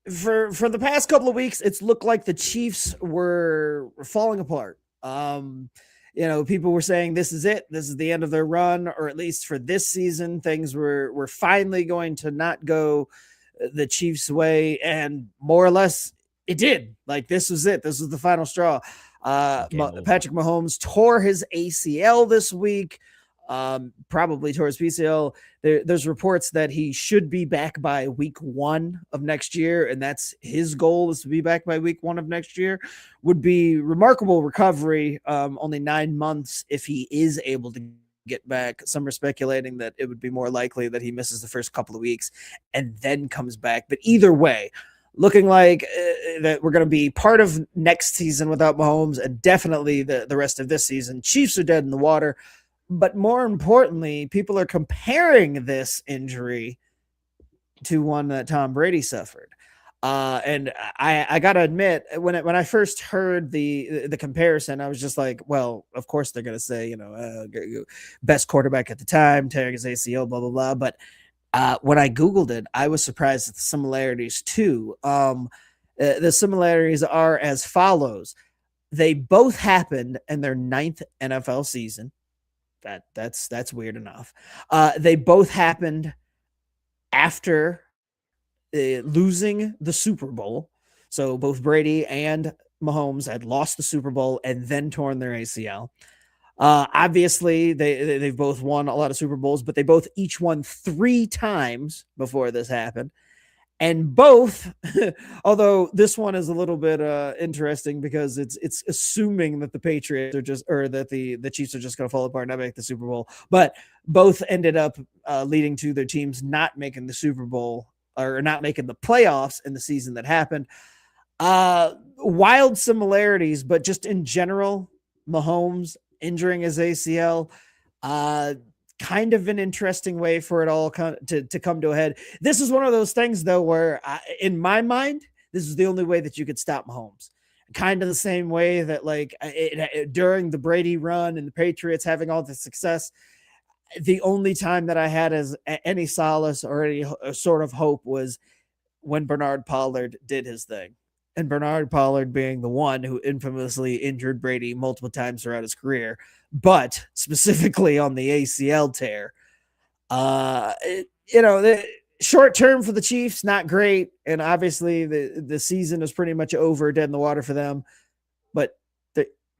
for the past couple of weeks, it's looked like the Chiefs were falling apart. People were saying this is it. This is the end of their run, or at least for this season, things were finally going to not go the Chiefs' way, and more or less it did. Like, this was it. This was the final straw. Patrick Mahomes tore his ACL this week. Probably towards PCL. There's reports that he should be back by week 1 of next year, and that's his goal, is to be back by week 1 of next year. Would be remarkable recovery. Only 9 months if he is able to get back. Some are speculating that it would be more likely that he misses the first couple of weeks and then comes back. But either way, looking like that we're going to be part of next season without Mahomes, and definitely the rest of this season. Chiefs are dead in the water. But more importantly, people are comparing this injury to one that Tom Brady suffered. And I got to admit, when I first heard the comparison, I was just like, well, of course they're going to say, best quarterback at the time, tearing his ACL, blah, blah, blah. But when I Googled it, I was surprised at the similarities too. The similarities are as follows. They both happened in their 9th NFL season. That's weird enough. They both happened after losing the Super Bowl. So both Brady and Mahomes had lost the Super Bowl and then torn their ACL. Obviously, they've both won a lot of Super Bowls, but they both each won 3 times before this happened. And both, although this one is a little bit interesting because it's assuming that the Patriots are just, or that the Chiefs are just going to fall apart and not make the Super Bowl, but both ended up leading to their teams not making the Super Bowl or not making the playoffs in the season that happened. Wild similarities, but just in general, Mahomes injuring his ACL, kind of an interesting way for it all to come to a head. This is one of those things, though, where in my mind, this is the only way that you could stop Mahomes. kind of the same way that like during the Brady run and the Patriots having all the success, the only time that I had as any solace or any sort of hope was when Bernard Pollard did his thing. And Bernard Pollard being the one who infamously injured Brady multiple times throughout his career, but specifically on the ACL tear. The short term for the Chiefs, not great. And obviously the season is pretty much over, dead in the water for them. But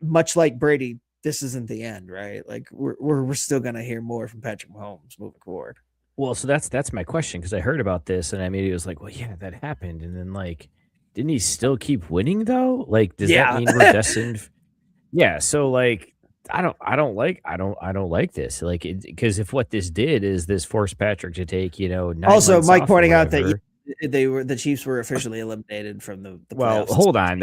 much like Brady, this isn't the end, right? Like we're still going to hear more from Patrick Mahomes moving forward. Well, so that's my question, because I heard about this and I immediately was like, well, yeah, that happened. And then like, didn't he still keep winning though? Like, does that mean we're destined? Yeah. So like, I don't like this. Like, because if what this did is this forced Patrick to take, 9 also Mike pointing out that the Chiefs were officially eliminated from the well, hold on.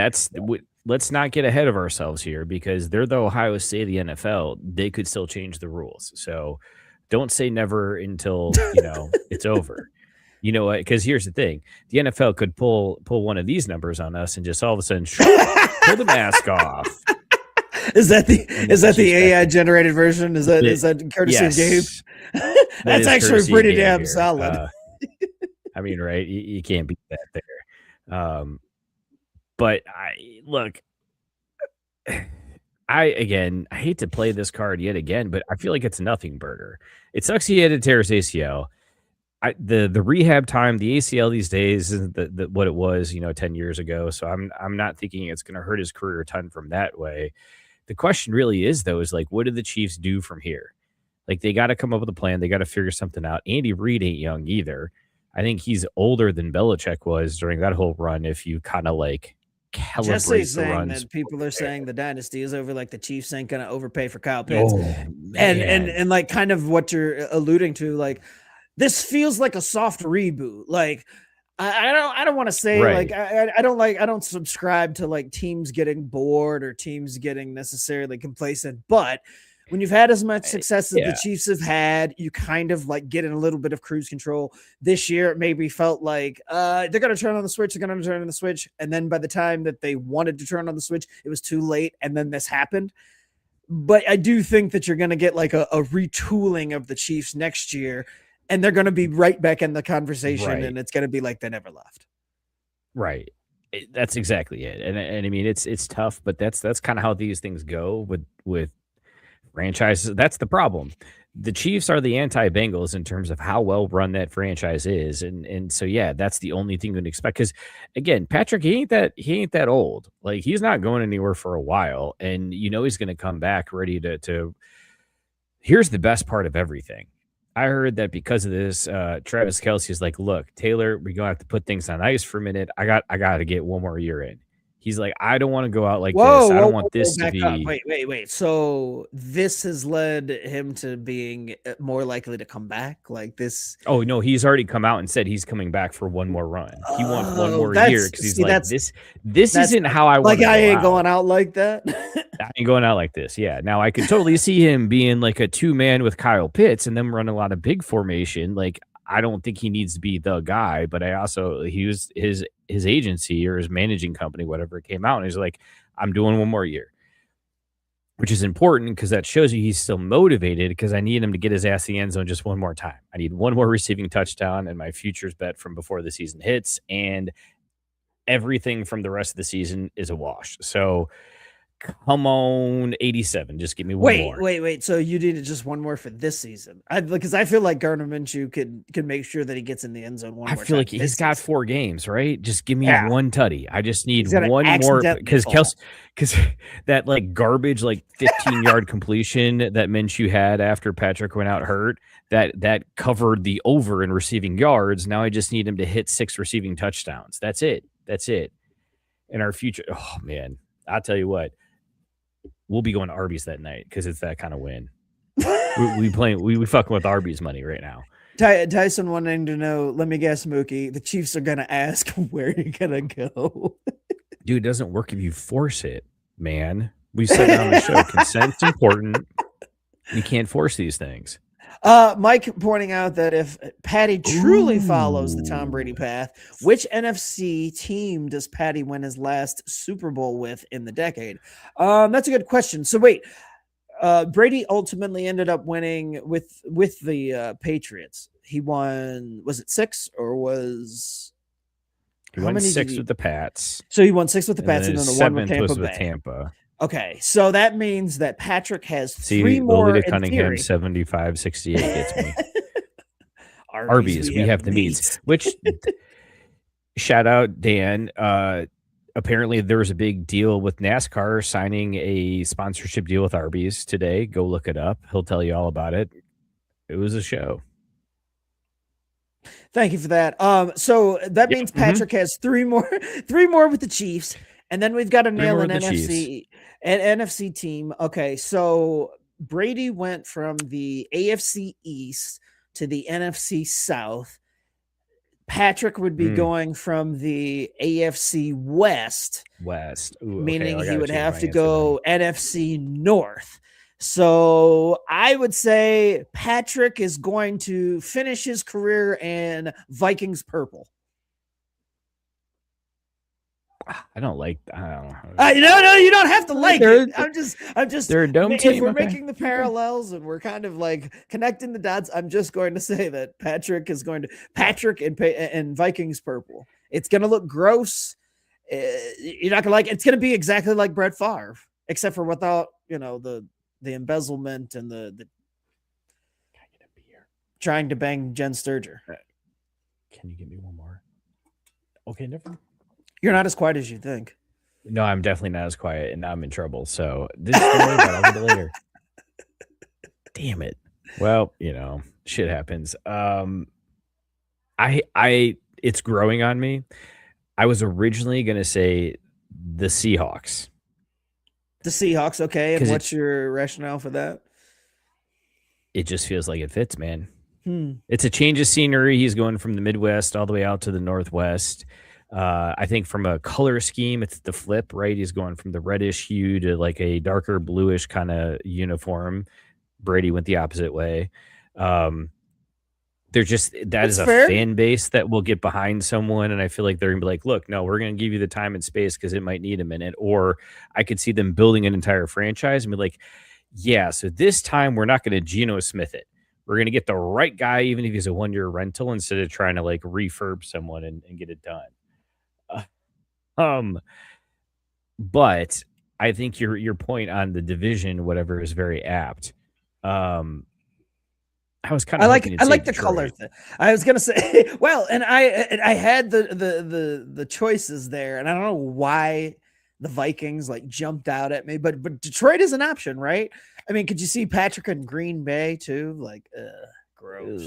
Let's not get ahead of ourselves here, because they're the Ohio State of the NFL. They could still change the rules. So don't say never until, it's over. You know what? Because here's the thing. The NFL could pull one of these numbers on us and just all of a sudden pull the mask off. Is that the AI generated version? Is that courtesy of Gabe? That's actually pretty damn solid. I mean, right? You can't beat that there. But I hate to play this card yet again, but I feel like it's a nothing burger. It sucks he had to tear his ACL. The rehab time, the ACL these days isn't what it was, 10 years ago. So I'm not thinking it's going to hurt his career a ton from that way. The question really is, though, is like, what do the Chiefs do from here? Like, they got to come up with a plan. They got to figure something out. Andy Reid ain't young either. I think he's older than Belichick was during that whole run. If you kind of like calibrate Jesse's the saying runs, that people are saying the dynasty is over, like the Chiefs ain't going to overpay for Kyle Pitts. Oh, and like kind of what you're alluding to, like this feels like a soft reboot. Like I don't want to say right. like I don't subscribe to like teams getting bored or teams getting necessarily complacent, but when you've had as much success as the Chiefs have had, you kind of like get in a little bit of cruise control. This year, it maybe felt like they're going to turn on the switch. They're going to turn on the switch. And then by the time that they wanted to turn on the switch, it was too late. And then this happened. But I do think that you're going to get like a retooling of the Chiefs next year. And they're going to be right back in the conversation. Right. And it's going to be like they never left. Right. That's exactly it. And I mean, it's tough, but that's kind of how these things go with franchises. That's the problem. The Chiefs are the anti-Bengals in terms of how well run that franchise is, and so that's the only thing you can expect. Because again, Patrick, he ain't that old. Like, he's not going anywhere for a while, and he's going to come back ready to. Here's the best part of everything. I heard that because of this, Travis Kelce is like, "Look, Taylor, we're gonna have to put things on ice for a minute. I got to get one more year in." He's like, I don't want to go out like this. I don't want this to be. Up. Wait. So this has led him to being more likely to come back like this. Oh, no, he's already come out and said he's coming back for one more run. He wants one more year because he's like, this isn't how I want to go. I ain't going out like that. I ain't going out like this. Yeah. Now I could totally see him being like a 2-man with Kyle Pitts and them run a lot of big formation. Like, I don't think he needs to be the guy, but he was his agency or his managing company, whatever, came out and he's like, I'm doing one more year, which is important because that shows you he's still motivated, because I need him to get his ass in the end zone just one more time. I need one more receiving touchdown and my futures bet from before the season hits, and everything from the rest of the season is a wash. So come on, 87. Just give me one more. Wait. So you needed just one more for this season? Because I feel like Gardner Minshew can make sure that he gets in the end zone one more time. I feel like he's got 4 games, right? Just give me one tuddy. I just need one more, because that like garbage, like 15-yard completion that Minshew had after Patrick went out hurt, that covered the over in receiving yards. Now I just need him to hit 6 receiving touchdowns. That's it. In our future, oh man, I'll tell you what. We'll be going to Arby's that night because it's that kind of win. we fucking with Arby's money right now. Tyson wanting to know, let me guess, Mookie, the Chiefs are going to ask where you're going to go. Dude, it doesn't work if you force it, man. We said it on the show. Consent's important. You can't force these things. Mike pointing out that if Patty truly follows the Tom Brady path, which NFC team does Patty win his last Super Bowl with in the decade? That's a good question. So wait, Brady ultimately ended up winning with the Patriots. He won, was it 6 or was he won 6 with the Pats? So he won 6 with the Pats, and then the 1 with Tampa was Bay. with Tampa. Okay, so that means that Patrick has 3 See, more Lolita in Cunningham theory. 75-68 gets me. Arby's, we have the meats. Which, shout out Dan. Apparently, there was a big deal with NASCAR signing a sponsorship deal with Arby's today. Go look it up. He'll tell you all about it. It was a show. Thank you for that. So that means Patrick has 3 more with the Chiefs, and then we've got to nail an NFC team. Okay, so Brady went from the AFC East to the NFC South. Patrick would be going from the AFC West. Meaning he would have to go NFC North. So I would say Patrick is going to finish his career in Vikings purple. I don't like. No, you don't have to like it. I'm just. They're a dome if team. We're making the parallels and we're kind of like connecting the dots. I'm just going to say that Patrick and Vikings purple. It's going to look gross. You're not going to like it. It's going to be exactly like Brett Favre, except for without the embezzlement and the trying to bang Jen Sturger. Can you give me one more? Okay, never. You're not as quiet as you think. No, I'm definitely not as quiet, and now I'm in trouble. So this is I'll get it later. Damn it. Well, shit happens. It's growing on me. I was originally gonna say the Seahawks. The Seahawks, okay. And what's your rationale for that? It just feels like it fits, man. It's a change of scenery. He's going from the Midwest all the way out to the Northwest. I think from a color scheme, it's the flip, right? He's going from the reddish hue to like a darker bluish kind of uniform. Brady went the opposite way. They're just that's a fair fan base that will get behind someone, and I feel like they're gonna be like, look, no, we're gonna give you the time and space because it might need a minute. Or I could see them building an entire franchise and be like, yeah, so this time we're not gonna Geno Smith it. We're gonna get the right guy, even if he's a 1-year rental, instead of trying to like refurb someone and get it done. But I think your point on the division, whatever, is very apt. I was kind of I like the color thing. I was gonna say, well, and I had the choices there, and I don't know why the Vikings like jumped out at me, but Detroit is an option, right? I mean, could you see Patrick in Green Bay too? Like, gross.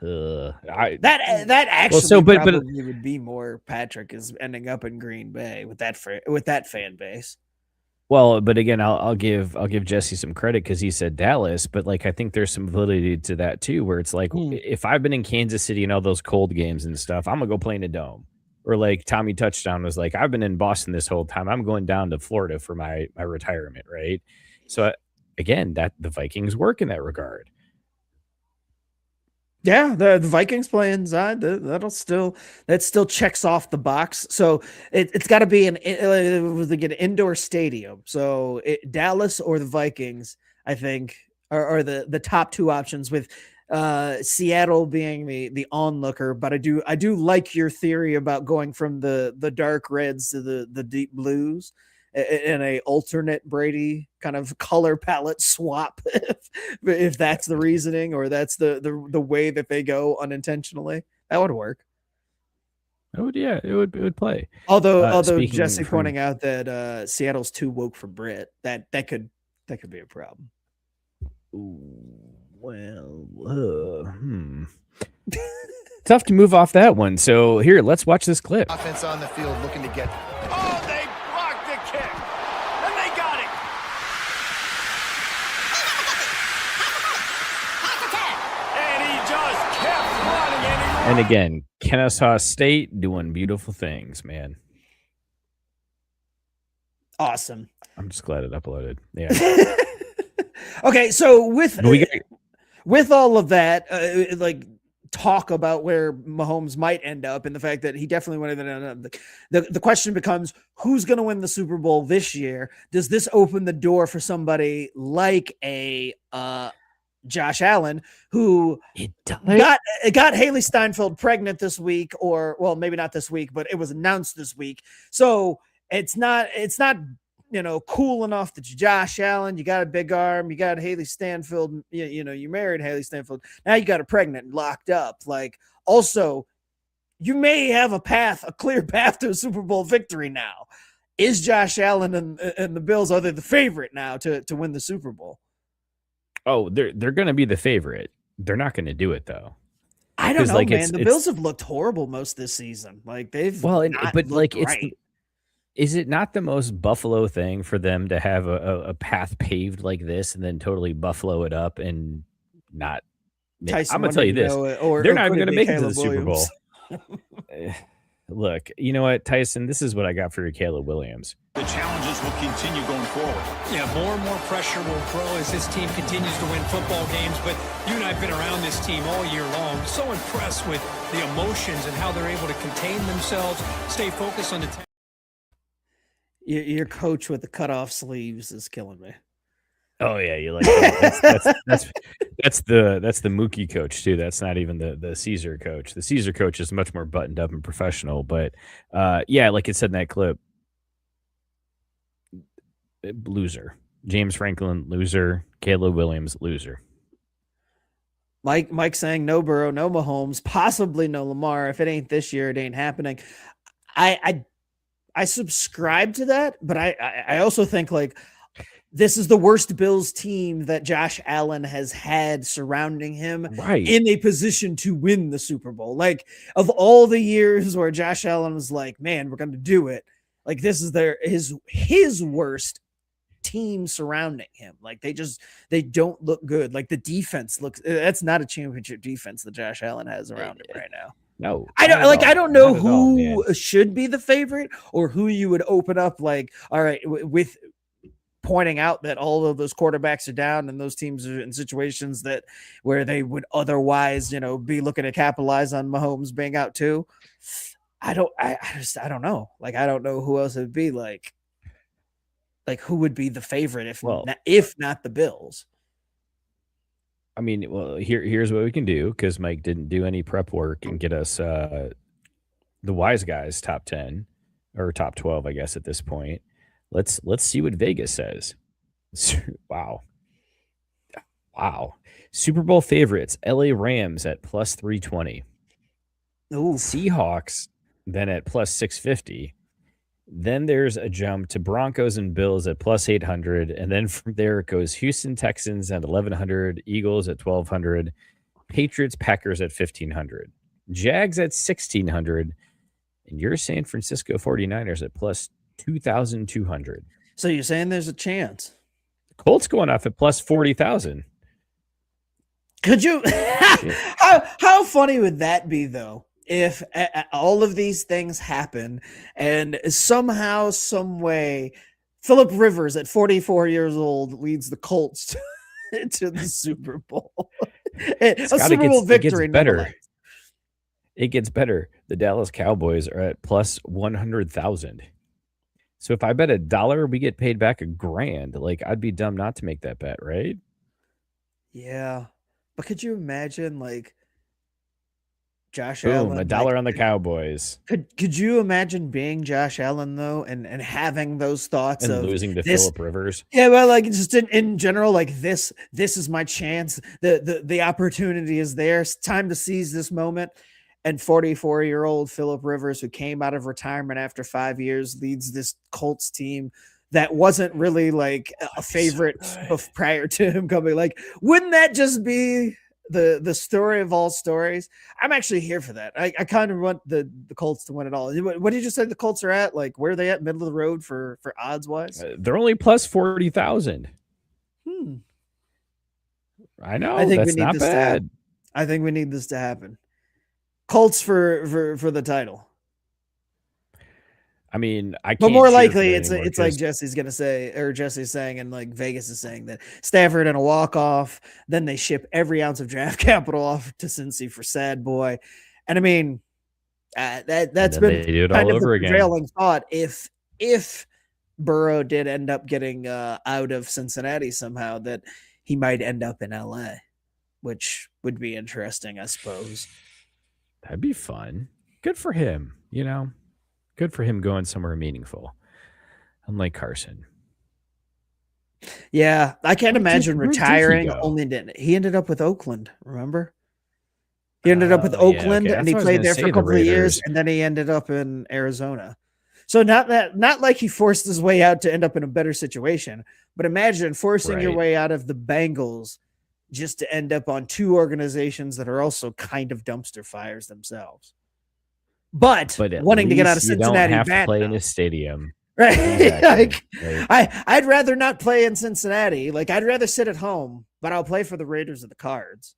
That actually probably would be more Patrick is ending up in Green Bay with that fan base. Well, but again, I'll give Jesse some credit because he said Dallas, but like I think there's some validity to that too, where it's like if I've been in Kansas City and all those cold games and stuff, I'm gonna go play in a dome. Or like Tommy Touchdown was like, I've been in Boston this whole time. I'm going down to Florida for my retirement, right? So again, that the Vikings work in that regard. Yeah, the Vikings play inside. That still checks off the box. So it's got to be an indoor stadium. So Dallas or the Vikings, I think, are the top 2 options, with Seattle being the onlooker. But I do like your theory about going from the dark reds to the deep blues in a alternate Brady kind of color palette swap, if that's the reasoning or that's the way that they go unintentionally. That would work. It would play. Although Jesse pointing out that Seattle's too woke for Brit, that could be a problem. Tough to move off that one. So here, let's watch this clip. Offense on the field looking to get. Oh, they blocked the kick, and they got it. And he just kept running. And again, Kennesaw State doing beautiful things, man. Awesome. I'm just glad it uploaded. Yeah. Okay, so with all of that, like talk about where Mahomes might end up and the fact that he definitely went in. The question becomes, who's going to win the Super Bowl this year? Does this open the door for somebody like a Josh Allen, who got Haley Steinfeld pregnant this week, or well, maybe not this week, but it was announced this week. So it's not cool enough that you Josh Allen, you got a big arm, you got Haley Stanfield, you married Haley Stanfield. Now you got her pregnant and locked up. Like, also, you may have a clear path to a Super Bowl victory now. Is Josh Allen and the Bills, are they the favorite now to win the Super Bowl? Oh, they're going to be the favorite. They're not going to do it though. I don't know, man. The Bills have looked horrible most this season. Like they've right. Is it not the most Buffalo thing for them to have a path paved like this and then totally Buffalo it up and not? Tyson, I'm going to tell you this. They're not even going to make it to the Super Bowl. Look, you know what, Tyson? This is what I got for your Caleb Williams. The challenges will continue going forward. Yeah, more and more pressure will grow as this team continues to win football games. But you and I have been around this team all year long. So impressed with the emotions and how they're able to contain themselves, stay focused on the Your coach with the cutoff sleeves is killing me. Oh yeah, you like that. That's the Mookie coach too. That's not even the Caesar coach. The Caesar coach is much more buttoned up and professional. But yeah, like it said in that clip, loser. James Franklin, loser. Caleb Williams, loser. Mike saying no Burrow, no Mahomes, possibly no Lamar. If it ain't this year, it ain't happening. I subscribe to that, but I also think like this is the worst Bills team that Josh Allen has had surrounding him in a position to win the Super Bowl. Like, of all the years where Josh Allen was like, man, we're going to do it. Like, this is his worst team surrounding him. Like, they don't look good. Like, the defense that's not a championship defense that Josh Allen has around him right now. No, I don't know who should be the favorite or who you would open up. Like, all right, with pointing out that all of those quarterbacks are down and those teams are in situations where they would otherwise, be looking to capitalize on Mahomes being out too. I don't know. Like, I don't know who else it would be like who would be the favorite if not the Bills. I mean, well, here's what we can do, because Mike didn't do any prep work and get us the wise guys top 10 or top 12, I guess, at this point. Let's see what Vegas says. Wow. Super Bowl favorites, LA Rams at plus 320. Ooh. Seahawks then at plus 650. Then there's a jump to Broncos and Bills at plus 800. And then from there it goes Houston Texans at 1100, Eagles at 1200, Patriots Packers at 1500, Jags at 1600, and your San Francisco 49ers at plus 2,200. So you're saying there's a chance? Colts going off at plus 40,000. Could you? How funny would that be, though? If all of these things happen and somehow, some way, Phillip Rivers at 44 years old leads the Colts to the Super Bowl. A Super Bowl victory. It gets better. The Dallas Cowboys are at plus 100,000. So if I bet $1, we get paid back $1,000. Like, I'd be dumb not to make that bet, right? Yeah. But could you imagine, like, Josh Boom, Allen, $1 on the Cowboys. Could you imagine being Josh Allen though, and having those thoughts and of losing to Phillip Rivers? Yeah, well, like just in general, like this is my chance. The opportunity is there. It's time to seize this moment. And 44-year-old Phillip Rivers, who came out of retirement after 5 years, leads this Colts team that wasn't really like a favorite prior to him coming. Like, wouldn't that just be the story of all stories? I'm actually here for that. I kind of want the Colts to win it all. What did you say the Colts are at? Like, where are they at, middle of the road for odds wise? They're only plus 40,000. I know. I think that's not bad. I think we need this to happen. Colts for the title. I mean, I can't. But more cheer for likely, that anymore it's like 'cause- Jesse's gonna say, or Jesse's saying, and like Vegas is saying that Stafford in a walk off. Then they ship every ounce of draft capital off to Cincy for Sad Boy, and I mean, that's then been they do it kind all of the over again. prevailing thought. If Burrow did end up getting out of Cincinnati somehow, that he might end up in LA, which would be interesting, I suppose. That'd be fun. Good for him. You know, good for him going somewhere meaningful. Unlike Carson. Yeah, I can't imagine where did he retiring. go? He ended up with Oakland. Remember? He ended up with Oakland, okay. and That's he what I was played gonna there say, for a the couple of years, Raiders. and then he ended up in Arizona. So not like he forced his way out to end up in a better situation, but imagine forcing your Right. way out of the Bengals just to end up on two organizations that are also kind of dumpster fires themselves. But But wanting to get out of you don't Cincinnati have to bad play in enough. a stadium. Right. Exactly. Like, I'd rather not play in Cincinnati. Like, I'd rather sit at home, but I'll play for the Raiders or the Cards.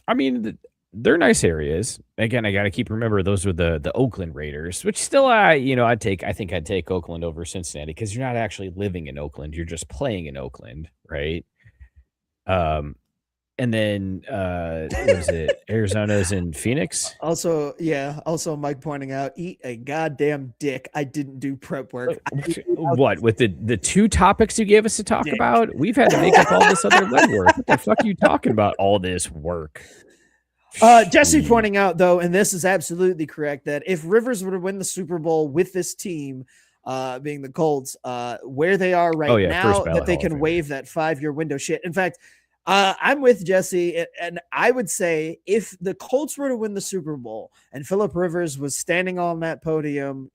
I mean, they're nice areas. Again, I got to keep remember those were the Oakland Raiders, which still I think I'd take Oakland over Cincinnati because you're not actually living in Oakland, you're just playing in Oakland, right? And then what was it? Arizona's in Phoenix. Also, Mike pointing out, eat a goddamn dick. I didn't do prep work. What with the two topics you gave us to talk Dick. about? We've had to make up all this other legwork. What the fuck are you talking about? All this work. Jesse Jeez. pointing out, though, and this is absolutely correct, that if Rivers were to win the Super Bowl with this team, being the Colts, where they are right now, first ballot that they Hall of can Famer. waive that 5-year window shit. In fact, I'm with Jesse, and I would say if the Colts were to win the Super Bowl and Phillip Rivers was standing on that podium,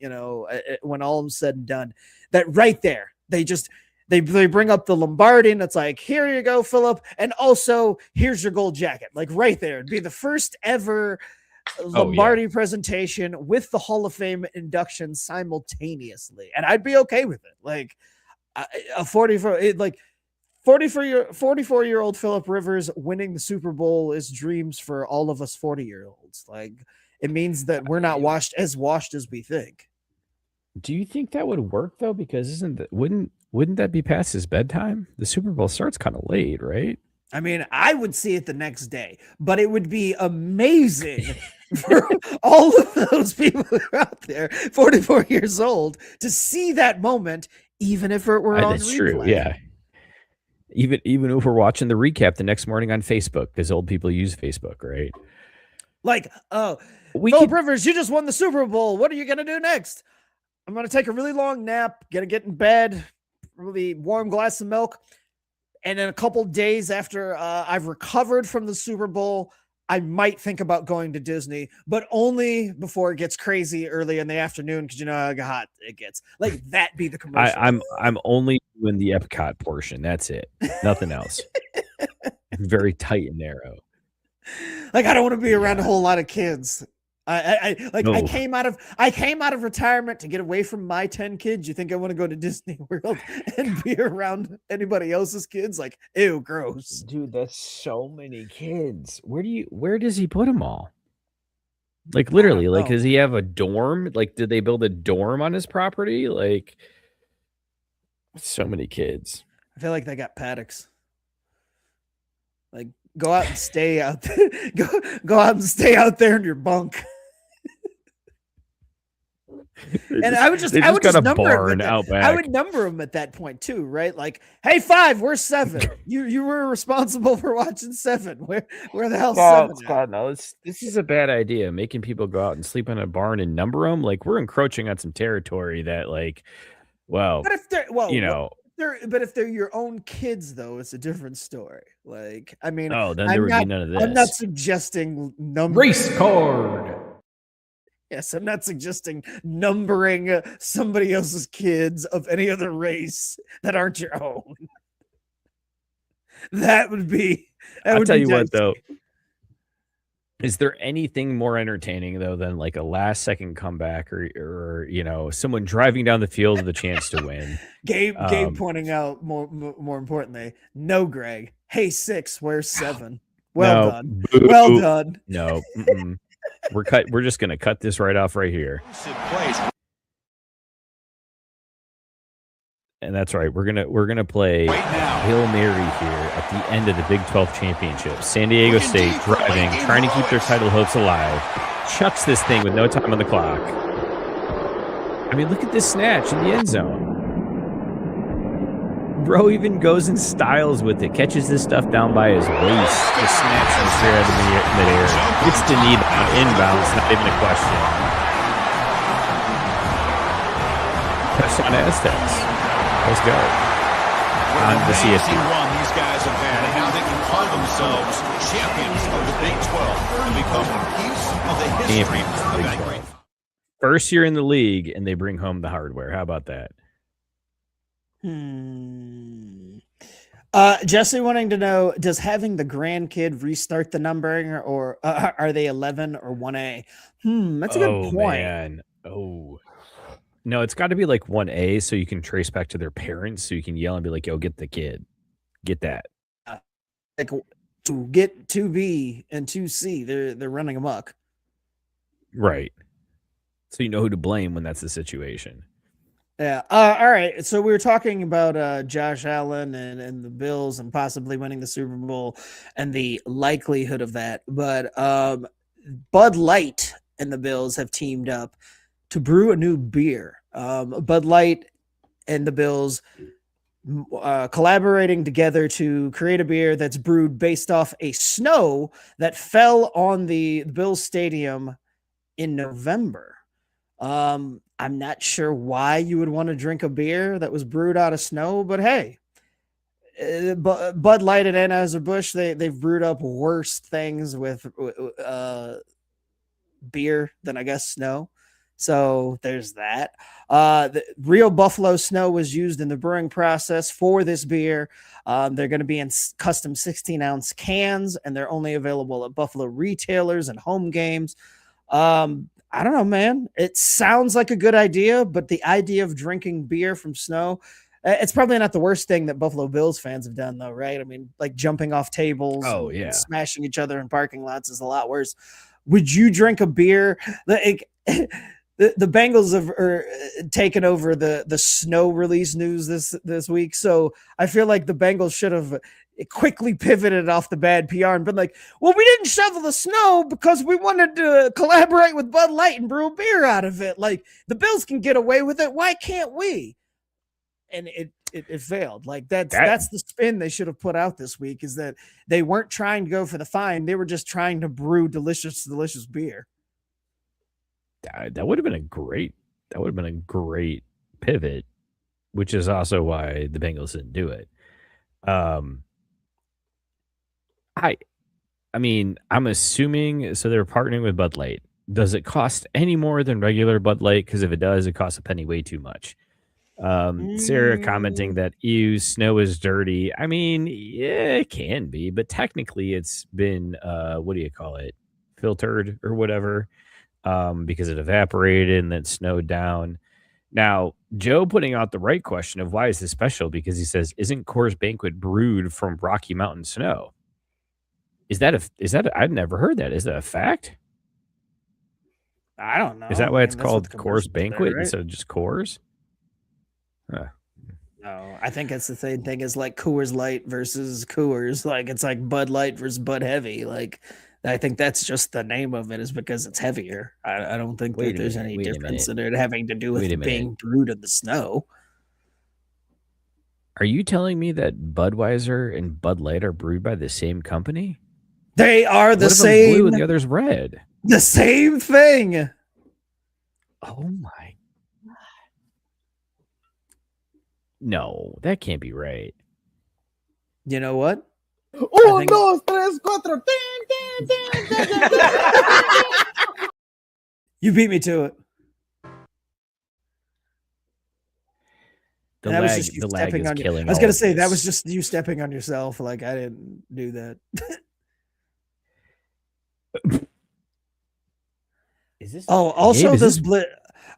when all is said and done, that right there, they bring up the Lombardi, and it's like, here you go, Phillip, and also here's your gold jacket. Like right there, it'd be the first ever Lombardi presentation with the Hall of Fame induction simultaneously, and I'd be okay with it. Like a 44-year-old Phillip Rivers winning the Super Bowl is dreams for all of us 40-year-olds. Like, it means that we're not washed as we think. Do you think that would work though? Because wouldn't that be past his bedtime? The Super Bowl starts kind of late, right? I mean, I would see it the next day, but it would be amazing for all of those people who are out there, 44 years old, to see that moment, even if it were on That's replay. true. Yeah. Even if we're watching the recap the next morning on Facebook, because old people use Facebook, right? Like, We Phillip could, Rivers, you just won the Super Bowl. What are you going to do next? I'm going to take a really long nap, gonna get in bed, really warm glass of milk. And in a couple days after I've recovered from the Super Bowl, I might think about going to Disney, but only before it gets crazy early in the afternoon, because you know how hot it gets. Like, that be the commercial. I'm only doing the Epcot portion. That's it. Nothing else. Very tight and narrow. Like, I don't want to be around a whole lot of kids. I No. came out of retirement to get away from my 10 kids. You think I want to go to Disney World and be around anybody else's kids? Like, ew, gross. Dude, that's so many kids. Where does he put them all? Like literally, like know. does he have a dorm? Like, did they build a dorm on his property? Like, so many kids. I feel like they got paddocks. Like, go out and stay out there. Go out and stay out there in your bunk. And I would just got a number barn them out back. I would number them at that point too, right? Like, hey, 5, we're 7. You were responsible for watching 7. Where the hell's 7? at? God, no, this is a bad idea. Making people go out and sleep in a barn and number them, like we're encroaching on some territory that, like, well, But if they're if they're your own kids, though, it's a different story. Like, I mean, then there would be none of this. I'm not suggesting number Race card. Yes, I'm not suggesting numbering somebody else's kids of any other race that aren't your own. That would be. I'll tell you what, though. Is there anything more entertaining though than like a last second comeback or someone driving down the field with a chance to win? Gabe pointing out more importantly, no, Greg. Hey, 6, where's 7? Well done. Boo. Well done. No. Mm-mm. We're just gonna cut this right off right here. And that's right. We're gonna play Hail Mary here at the end of the Big 12 championship. San Diego State driving, trying to keep their title hopes alive. Chucks this thing with no time on the clock. I mean, look at this snatch in the end zone. Bro even goes in styles with it, catches this stuff down by his waist, just snaps it straight out of midair. Gets the knee down, inbounds, not even a question. Touchdown Aztecs. Let's go. On the CFB. Run these guys have had, and now they can call themselves champions of the Big 12 and become a piece of the history of that great. First year in the league, and they bring home the hardware. How about that? Jesse wanting to know, does having the grandkid restart the numbering, or are they 11 or 1A? That's a good point. Man. Oh, no, it's got to be like 1A so you can trace back to their parents, so you can yell and be like, yo, get the kid. Get that. Like to get 2B and 2C, they're running amok. Right. So you know who to blame when that's the situation. Yeah. All right. So we were talking about Josh Allen and the Bills and possibly winning the Super Bowl and the likelihood of that. But Bud Light and the Bills have teamed up to brew a new beer. Bud Light and the Bills collaborating together to create a beer that's brewed based off a snow that fell on the Bills Stadium in November. I'm not sure why you would want to drink a beer that was brewed out of snow, but hey, Bud Light and Anheuser-Busch, they've brewed up worse things with beer than, I guess, snow. So there's that. The real buffalo snow was used in the brewing process for this beer. They're going to be in custom 16-ounce cans, and they're only available at Buffalo retailers and home games. I don't know, man. It sounds like a good idea, but the idea of drinking beer from snow, it's probably not the worst thing that Buffalo Bills fans have done, though, right? I mean, like jumping off tables, and smashing each other in parking lots is a lot worse. Would you drink a beer? Like, the Bengals are taken over the snow release news this week, so I feel like the Bengals should have quickly pivoted off the bad PR and been like, well, we didn't shovel the snow because we wanted to collaborate with Bud Light and brew a beer out of it. Like, the Bills can get away with it. Why can't we? And it failed. Like, that's the spin they should have put out this week, is that they weren't trying to go for the fine. They were just trying to brew delicious beer. That would have been a great pivot, which is also why the Bengals didn't do it. I mean, I'm assuming, so they're partnering with Bud Light. Does it cost any more than regular Bud Light? Because if it does, it costs a penny way too much. Sarah commenting that, ew, snow is dirty. I mean, yeah, it can be, but technically it's been, what do you call it? Filtered or whatever, because it evaporated and then snowed down. Now, Joe putting out the right question of why is this special? Because he says, isn't Coors Banquet brewed from Rocky Mountain snow? Is that I've never heard that. Is that a fact? I don't know. Is that why it's called Coors Banquet instead of just Coors? No, I think it's the same thing as like Coors Light versus Coors. Like, it's like Bud Light versus Bud Heavy. Like, I think that's just the name of it, is because it's heavier. I don't think that there's any difference in it having to do with being brewed in the snow. Are you telling me that Budweiser and Bud Light are brewed by the same company? They are the same. Blue and the other's red. The same thing. Oh my God. No, that can't be right. You know what? Uno, dos, tres, cuatro. You beat me to it. The lag is killing. I was going to say, that was just you stepping on yourself. Like, I didn't do that. Is this? Oh, also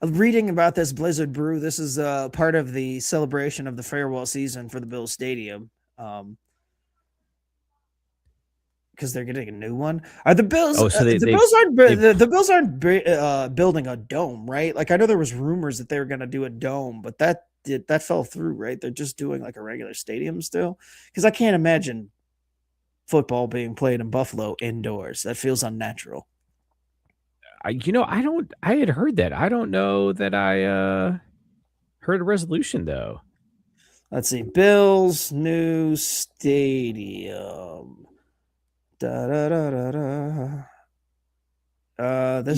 reading about this Blizzard Brew. This is part of the celebration of the farewell season for the Bills Stadium. because they're getting a new one. Are the Bills? Oh, so the Bills aren't building a dome, right? Like I know there was rumors that they were going to do a dome, but that fell through, right? They're just doing like a regular stadium still, because I can't imagine football being played in Buffalo indoors. That feels unnatural. I had heard that. I don't know that I heard a resolution though. Let's see. Bills new stadium. You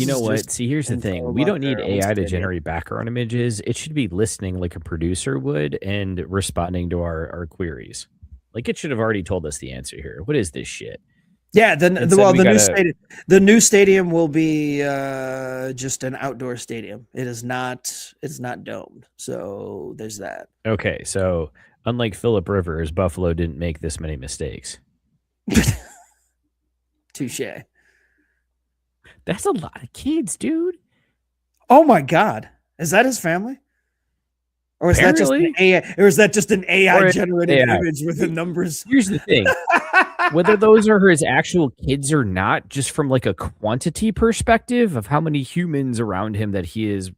know what? See, here's the thing. We don't need AI to generate background images. It should be listening like a producer would and responding to our queries. Like it should have already told us the answer here. What is this shit? Yeah, the new stadium will be just an outdoor stadium. It's not domed. So there's that. Okay, so unlike Phillip Rivers, Buffalo didn't make this many mistakes. Touche. That's a lot of kids, dude. Oh my God. Is that his family? Or is that just an AI, generated image with the numbers? Here's the thing. Whether those are his actual kids or not, just from like a quantity perspective of how many humans around him that he is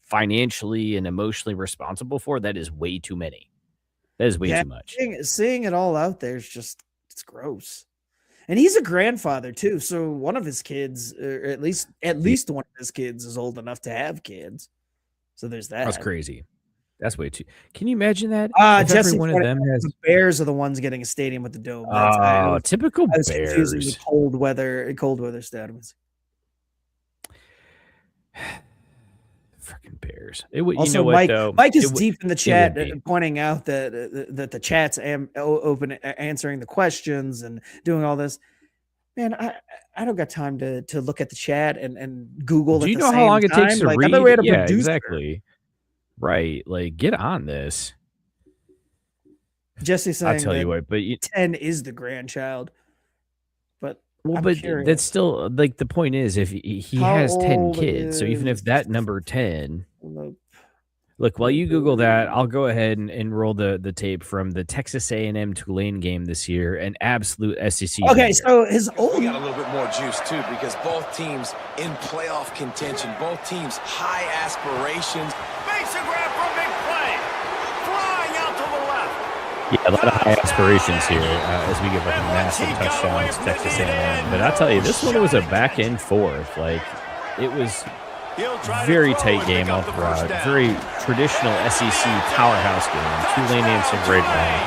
financially and emotionally responsible for, that is way too many. That is way too much. Seeing it all out there is it's gross. And he's a grandfather too. So one of his kids, or at least one of his kids is old enough to have kids. So there's that. That's crazy. That's way too. Can you imagine that? Jesse, one of them has the Bears are the ones getting a stadium with the dome. Typical Bears. Confusing with cold weather stadiums. Freaking Bears. Mike is deep in the chat, pointing out that the chat's open, answering the questions and doing all this. Man, I don't got time to look at the chat and Google. Do you know how long it takes to read? Yeah, exactly. Right, like get on this. Jesse's saying, I'll tell you what, but 10 is the grandchild. But that's still like the point is if he has 10 kids, so even if that number 10. Look, while you Google that, I'll go ahead and roll the tape from the Texas A&M Tulane game this year, an absolute SEC. Okay, so his old we got a little bit more juice too because both teams in playoff contention, both teams high aspirations. Makes a grab for a big play, flying out to the left. Yeah, a lot of high aspirations here as we give up a massive touchdown to Texas A&M. But I'll tell you, this one was a back and forth. Like it was. Very tight game all throughout. Very traditional SEC powerhouse game. Tulane answered right back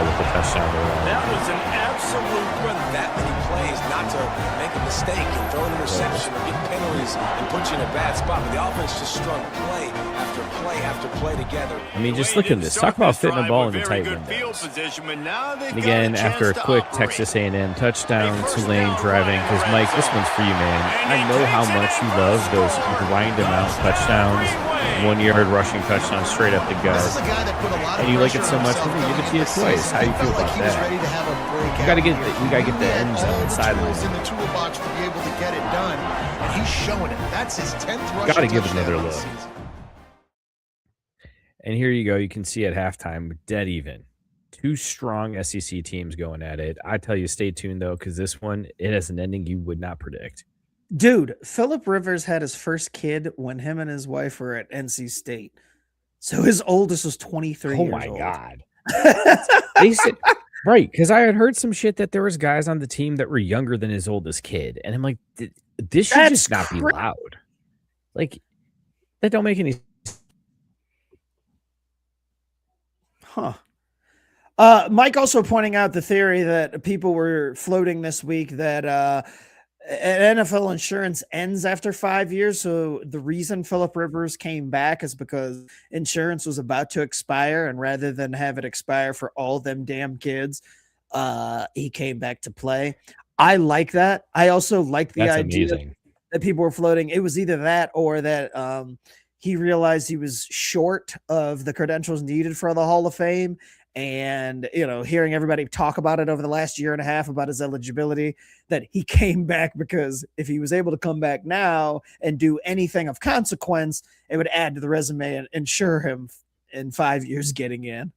with the touchdown. That was an absolute run. That many plays, not to make a mistake and throw an interception or get penalties and put you in a bad spot. But the offense just strung play after play after play together. I mean, just look at this. Talk about fitting the ball in the tight windows. And again, after a quick Texas A&M touchdown, Tulane driving. Because, Mike, this one's for you, man. I know how much you love those grind them out touchdowns, 1 yard rushing touchdowns straight up the gut. And you like it so much, we're going to give it to you twice. How do you feel about that? We got to get the end zone sideline. In the toolbox to be able to get it done, and he's showing it. That's his 10th rush. Got to give it another look. And here you go. You can see at halftime, dead even. Two strong SEC teams going at it. I tell you, stay tuned though, because this one it has an ending you would not predict. Dude, Phillip Rivers had his first kid when him and his wife were at NC State. So his oldest was 23 years old. Oh my God. They said, right, because I had heard some shit that there was guys on the team that were younger than his oldest kid. And I'm like, this should just not be loud. Like, that don't make any sense. Huh. Mike also pointing out the theory that people were floating this week that NFL insurance ends after 5 years. So the reason Phillip Rivers came back is because insurance was about to expire, and rather than have it expire for all them damn kids, he came back to play. I like that. I also like the idea that people were floating. It was either that or that he realized he was short of the credentials needed for the Hall of Fame. And, you know, hearing everybody talk about it over the last year and a half about his eligibility, that he came back because if he was able to come back now and do anything of consequence, it would add to the resume and ensure him in 5 years getting in.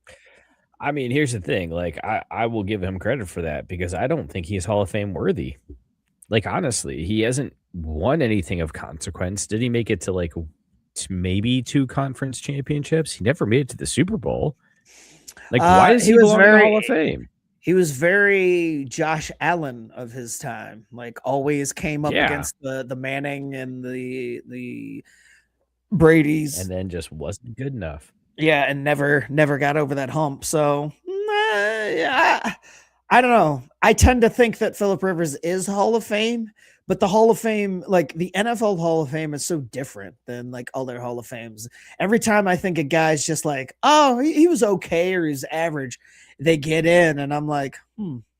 I mean, here's the thing. Like, I will give him credit for that because I don't think he's Hall of Fame worthy. Like, honestly, he hasn't won anything of consequence. Did he make it to like maybe 2 conference championships? He never made it to the Super Bowl. Like, why does he belong in the Hall of Fame? He was very Josh Allen of his time. Like, always came up against the Manning and the Brady's, and then just wasn't good enough. Yeah, and never got over that hump. So, I don't know. I tend to think that Phillip Rivers is Hall of Fame, but the Hall of Fame, like the NFL Hall of Fame, is so different than like other Hall of Fames. Every time I think a guy's just like, oh, he was okay or he's average, they get in, and I'm like,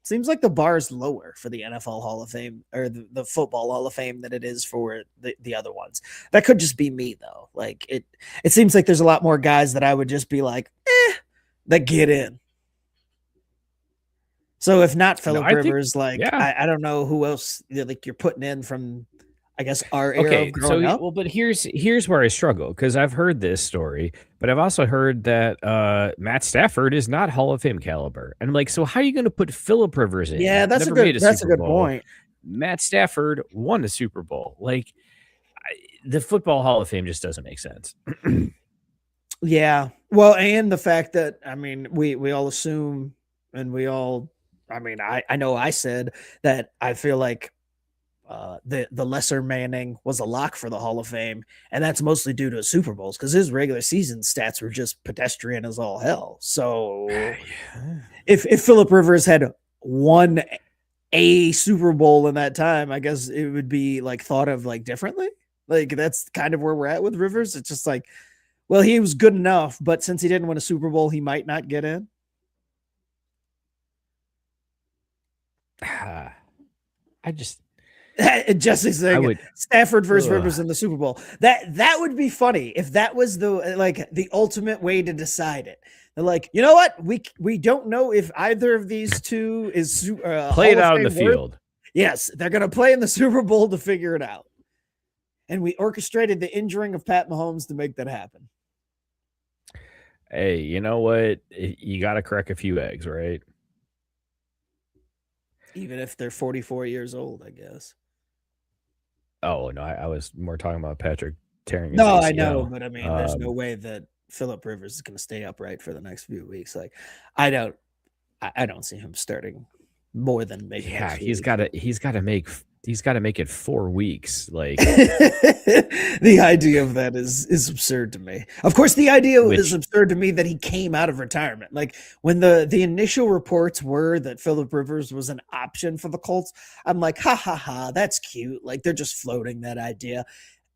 seems like the bar is lower for the NFL Hall of Fame or the Football Hall of Fame than it is for the other ones. That could just be me though. Like it seems like there's a lot more guys that I would just be like, that get in. So if not Phillip Rivers, I don't know who else like you're putting in from, I guess, our era of growing up. Well, but here's where I struggle because I've heard this story, but I've also heard that Matt Stafford is not Hall of Fame caliber. And I'm like, so how are you going to put Phillip Rivers in? Yeah, that's a good point. Matt Stafford won a Super Bowl. Like the Football Hall of Fame just doesn't make sense. Yeah. Well, and the fact that, I mean, we all assume and we all, I mean, I know I said that I feel like the lesser Manning was a lock for the Hall of Fame, and that's mostly due to Super Bowls because his regular season stats were just pedestrian as all hell. So if Phillip Rivers had won a Super Bowl in that time, I guess it would be like thought of like differently. Like that's kind of where we're at with Rivers. It's just like, well, he was good enough, but since he didn't win a Super Bowl, he might not get in. I just Jesse's saying Stafford versus Rivers in the Super Bowl. That would be funny if that was the ultimate way to decide it. They're like, you know what? We don't know if either of these two is play it out in the field. Yes, they're gonna play in the Super Bowl to figure it out. And we orchestrated the injuring of Pat Mahomes to make that happen. Hey, you know what? You got to crack a few eggs, right? Even if they're 44 years old, I guess. Oh, no, I was more talking about Patrick tearing his No, ACL. I know, but I mean, there's no way that Phillip Rivers is going to stay upright for the next few weeks. Like, I don't see him starting more than maybe. Yeah, he's got to make it 4 weeks. Like the idea of that is absurd to me. Of course, the idea is absurd to me that he came out of retirement. Like when the initial reports were that Phillip Rivers was an option for the Colts, I'm like, ha, that's cute. Like they're just floating that idea.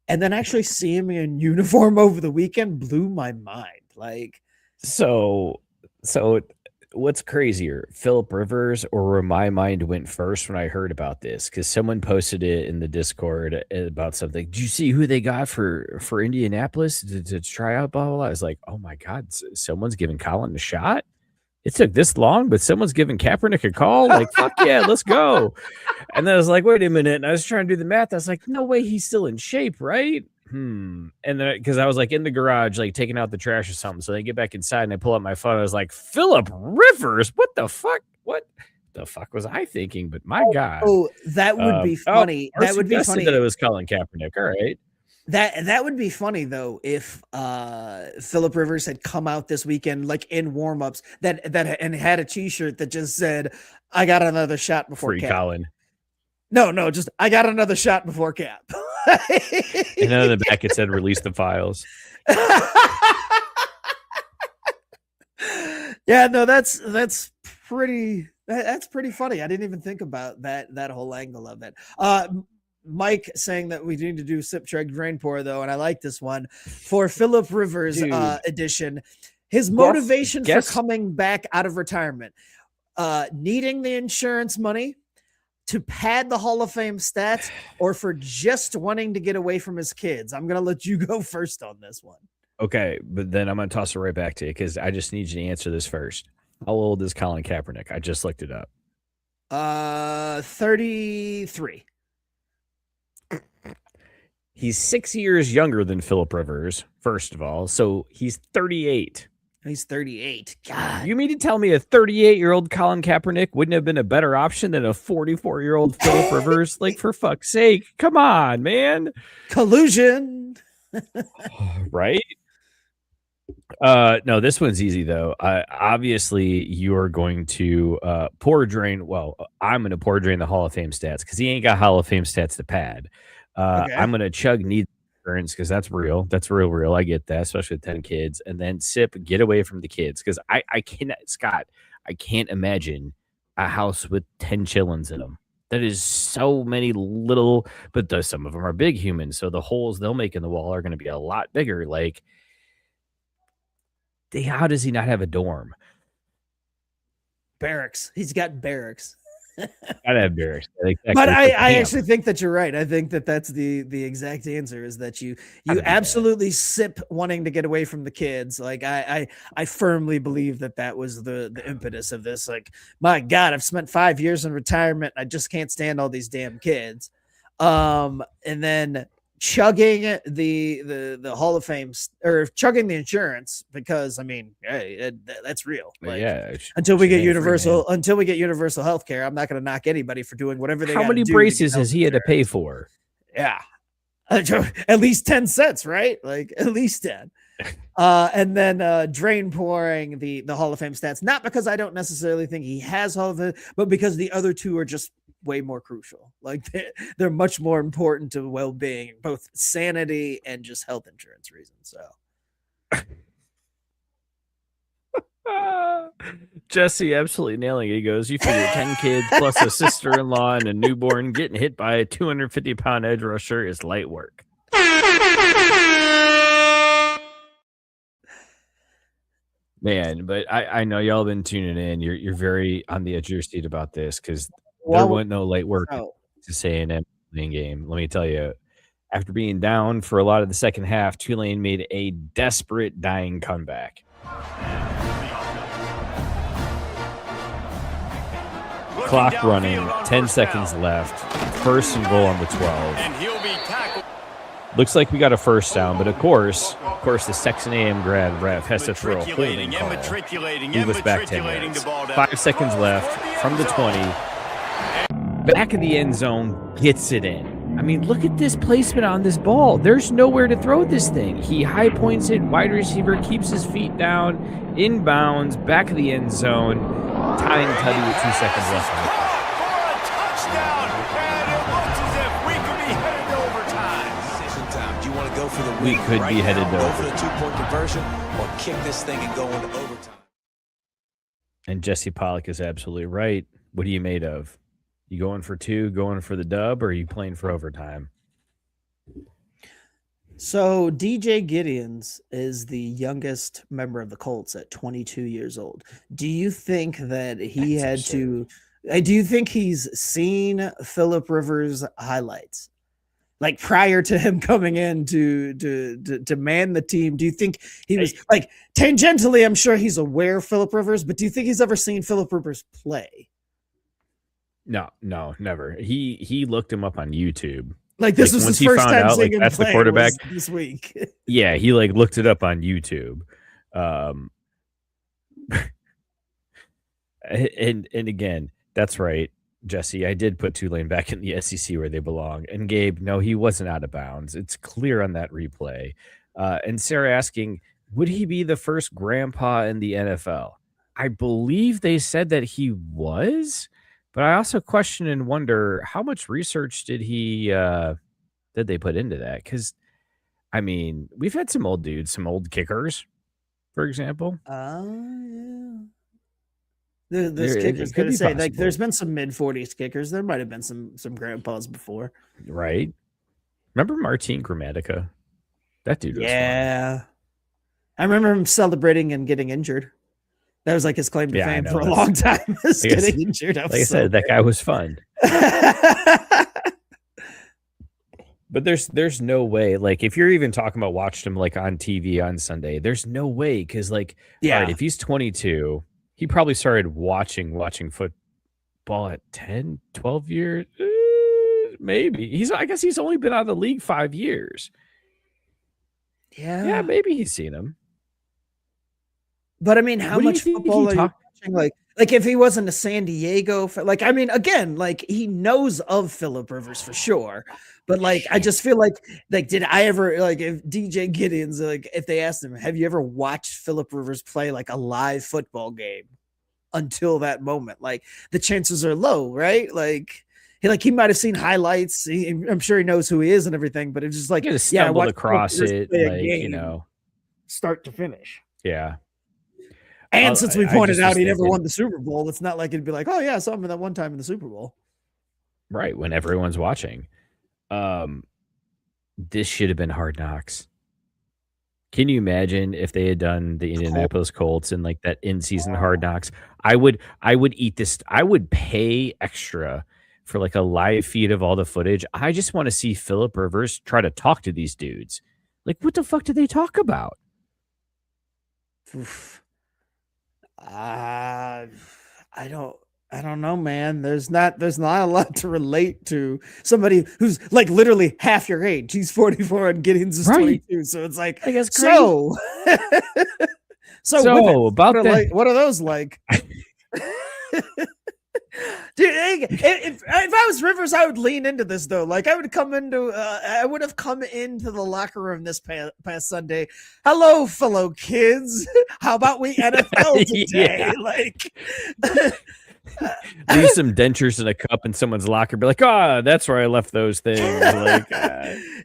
And then actually seeing him in uniform over the weekend blew my mind. Like, so what's crazier, Phillip Rivers or where my mind went first when I heard about this? Because someone posted it in the Discord about something. Did you see who they got for Indianapolis to try out? Blah, blah, blah. I was like, oh my God, someone's giving Colin a shot. It took this long, but someone's giving Kaepernick a call. Like, fuck yeah, let's go. And then I was like, wait a minute. And I was trying to do the math. I was like, no way, he's still in shape, right? And then because I was like in the garage, like taking out the trash or something. So they get back inside and I pull out my phone. I was like, Phillip Rivers, what the fuck? What the fuck was I thinking? But my God. Oh, that would be funny. That would be funny that it was Colin Kaepernick. All right. That would be funny though if Phillip Rivers had come out this weekend like in warmups and had a T-shirt that just said, "I got another shot before Free Cap." Colin. No, just I got another shot before Cap. And then in the back it said, "Release the files." Yeah, no, that's pretty funny. I didn't even think about that whole angle of it. Mike saying that we need to do Sip Chug Drainpour though, and I like this one for Phillip Rivers edition. His motivation for coming back out of retirement, needing the insurance money to pad the Hall of Fame stats, or for just wanting to get away from his kids. I'm gonna let you go first on this one. Okay, but then I'm gonna toss it right back to you because I just need you to answer this first. How old is Colin Kaepernick? I just looked it up. 33. He's 6 years younger than Phillip Rivers, first of all. So he's 38. He's 38. God. You mean to tell me a 38-year-old Colin Kaepernick wouldn't have been a better option than a 44-year-old Phillip Rivers? Like, for fuck's sake, come on, man. Collusion. Right? No, this one's easy though. Obviously, you are going to pour drain. Well, I'm going to pour drain the Hall of Fame stats because he ain't got Hall of Fame stats to pad. Okay. I'm going to Chug need insurance because that's real. That's real. I get that, especially with 10 kids. And then Sip, get away from the kids because I cannot, Scott. I can't imagine a house with 10 chillins in them. That is so many little, but some of them are big humans. So the holes they'll make in the wall are going to be a lot bigger. Like, how does he not have a dorm? Barracks. He's got barracks. Gotta have barracks. But I actually think that you're right. I think that that's the exact answer is that you absolutely Sip wanting to get away from the kids. Like I firmly believe that was the impetus of this. Like, my God, I've spent 5 years in retirement. I just can't stand all these damn kids. And then chugging the Hall of Fame or chugging the insurance because I mean, hey, that's real. Like, yeah. Until we get universal health care, I'm not going to knock anybody for doing whatever they. How many braces has he had to pay for? Yeah, at least 10 cents, right? Like at least 10. And then drain pouring the Hall of Fame stats, not because I don't necessarily think he has all of it, but because the other two are just way more crucial. Like they're much more important to well-being, both sanity and just health insurance reasons. So Jesse absolutely nailing it. He goes, you figure 10 kids plus a sister-in-law and a newborn getting hit by a 250-pound edge rusher is light work. Man, but I know y'all been tuning in. You're very on the edge of your seat about this because there wasn't no light work to say in a game. Let me tell you, after being down for a lot of the second half, Tulane made a desperate, dying comeback. Clock running, 10 seconds left, first and goal on the 12. And he'll be tackled. Looks like we got a first down, but of course, the Sexton AM grad ref has to throw a holding call. Move us back 10 minutes. 5 seconds left from the 20. Back of the end zone, gets it in. I mean, look at this placement on this ball. There's nowhere to throw this thing. He high points it, wide receiver keeps his feet down, inbounds, back of the end zone, tying Tuddy with 2 seconds left on the clock. We could be headed to overtime. Go for the 2-point conversion or kick this thing and go into overtime. And Jesse Pollock is absolutely right. What are you made of? You going for 2, going for the dub, or are you playing for overtime? So DJ Gideons is the youngest member of the Colts at 22 years old. Do you think that he do you think he's seen Phillip Rivers highlights? Like prior to him coming in to man the team, do you think he was like tangentially? I'm sure he's aware of Phillip Rivers, but do you think he's ever seen Phillip Rivers play? No, never. He looked him up on YouTube. Like this was his first time seeing him that's play the quarterback this week. Yeah, he looked it up on YouTube. And again, that's right, Jesse. I did put Tulane back in the SEC where they belong. And Gabe, no, he wasn't out of bounds. It's clear on that replay. And Sarah asking, would he be the first grandpa in the NFL? I believe they said that he was. But I also question and wonder how much research did they put into that? Because, I mean, we've had some old dudes, some old kickers, for example. Yeah. There's kickers. Could say like there's been some mid-40s kickers. There might have been some grandpas before, right? Remember Martin Gramatica? That dude was fun. I remember him celebrating and getting injured. That was like his claim to fame for a long time. Getting injured. I said, that guy was fun. But there's no way. Like, if you're even talking about watching him like on TV on Sunday, there's no way. Because all right, if he's 22, he probably started watching football at 10, 12 years. Maybe. I guess he's only been out of the league 5 years. Yeah, maybe he's seen him. But I mean, how What do you much think football he are you watching? Like if he wasn't a San Diego, like I mean, again, like he knows of Phillip Rivers for sure. But like, I just feel like did I ever like if DJ Gideon's like if they asked him, have you ever watched Phillip Rivers play like a live football game until that moment? Like the chances are low, right? Like he might have seen highlights. I'm sure he knows who he is and everything, but it's just like You just stumbled across it, like start to finish. Yeah. And since we pointed out he never thinking, won the Super Bowl, it's not like it'd be like, oh yeah, I saw him that one time in the Super Bowl. Right, when everyone's watching. This should have been Hard Knocks. Can you imagine if they had done the Indianapolis Colts and like that in-season Hard Knocks? I would eat this. I would pay extra for like a live feed of all the footage. I just want to see Phillip Rivers try to talk to these dudes. Like, what the fuck did they talk about? Oof. I don't know, man. There's not a lot to relate to somebody who's like literally half your age. He's 44 and Gideon's is 22. So it's like, so about that. What are those like? Dude, if I was Rivers, I would lean into this though. Like I would have come into the locker room this past Sunday. Hello, fellow kids. How about we NFL today? Like leave some dentures in a cup in someone's locker. Be like, that's where I left those things. Like,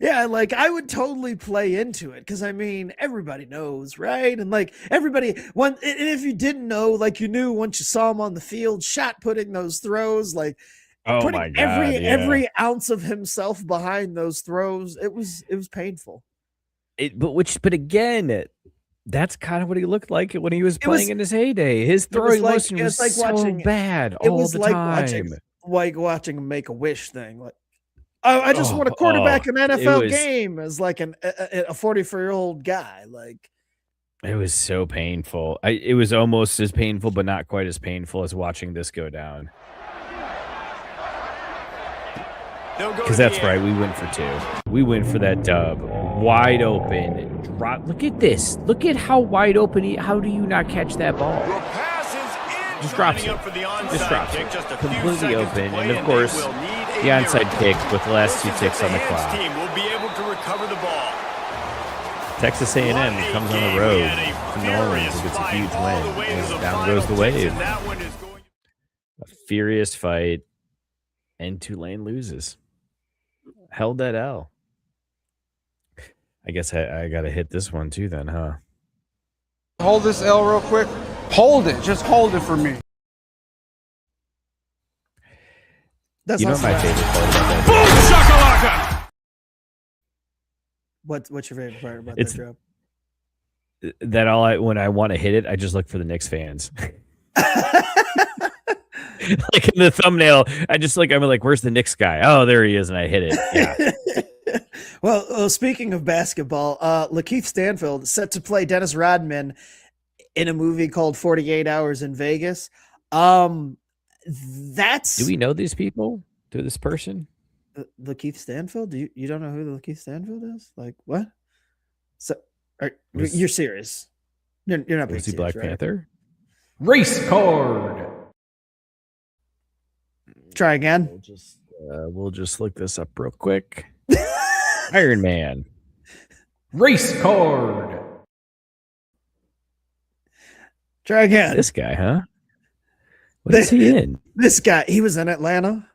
yeah, like I would totally play into it because I mean everybody knows, right? And like everybody, and if you didn't know, like you knew once you saw him on the field, shot putting those throws, like putting my God, every ounce of himself behind those throws. It was painful. But again. That's kind of what he looked like when he was playing in his heyday. His throwing motion was like so bad all the time. Like watching Make a Wish thing. Like, I just want to quarterback an NFL game as like a 44-year-old guy. Like, it was so painful. It was almost as painful, but not quite as painful as watching this go down. Because that's right, we went for 2. We went for that dub. Wide open. Drop. Look at this. Look at how wide open how do you not catch that ball? Just drops it. Just drops it. Completely open. And of course, the onside kick with the last 2 ticks on the clock. Texas A&M comes on the road to New Orleans and gets a huge win. And down goes the wave. A furious fight. And Tulane loses. Held that L. I guess I got to hit this one too then, huh? Hold this L real quick. Hold it. Just hold it for me. That's my favorite part about that. Boom, shakalaka! What's your favorite part about that drop? That when I want to hit it, I just look for the Knicks fans. Like in the thumbnail, I'm like, where's the Knicks guy? Oh, there he is, and I hit it. Yeah. Well, speaking of basketball, LaKeith Stanfield set to play Dennis Rodman in a movie called 48 Hours in Vegas. Do we know these people? Do this person? LaKeith Stanfield? You don't know who LaKeith Stanfield is? Like what? So you're serious? You're not. Was he Black Panther? Race card. Try again. We'll just look this up real quick. Iron Man. Race card. Try again. This guy, huh? What is he in? This guy. He was in Atlanta.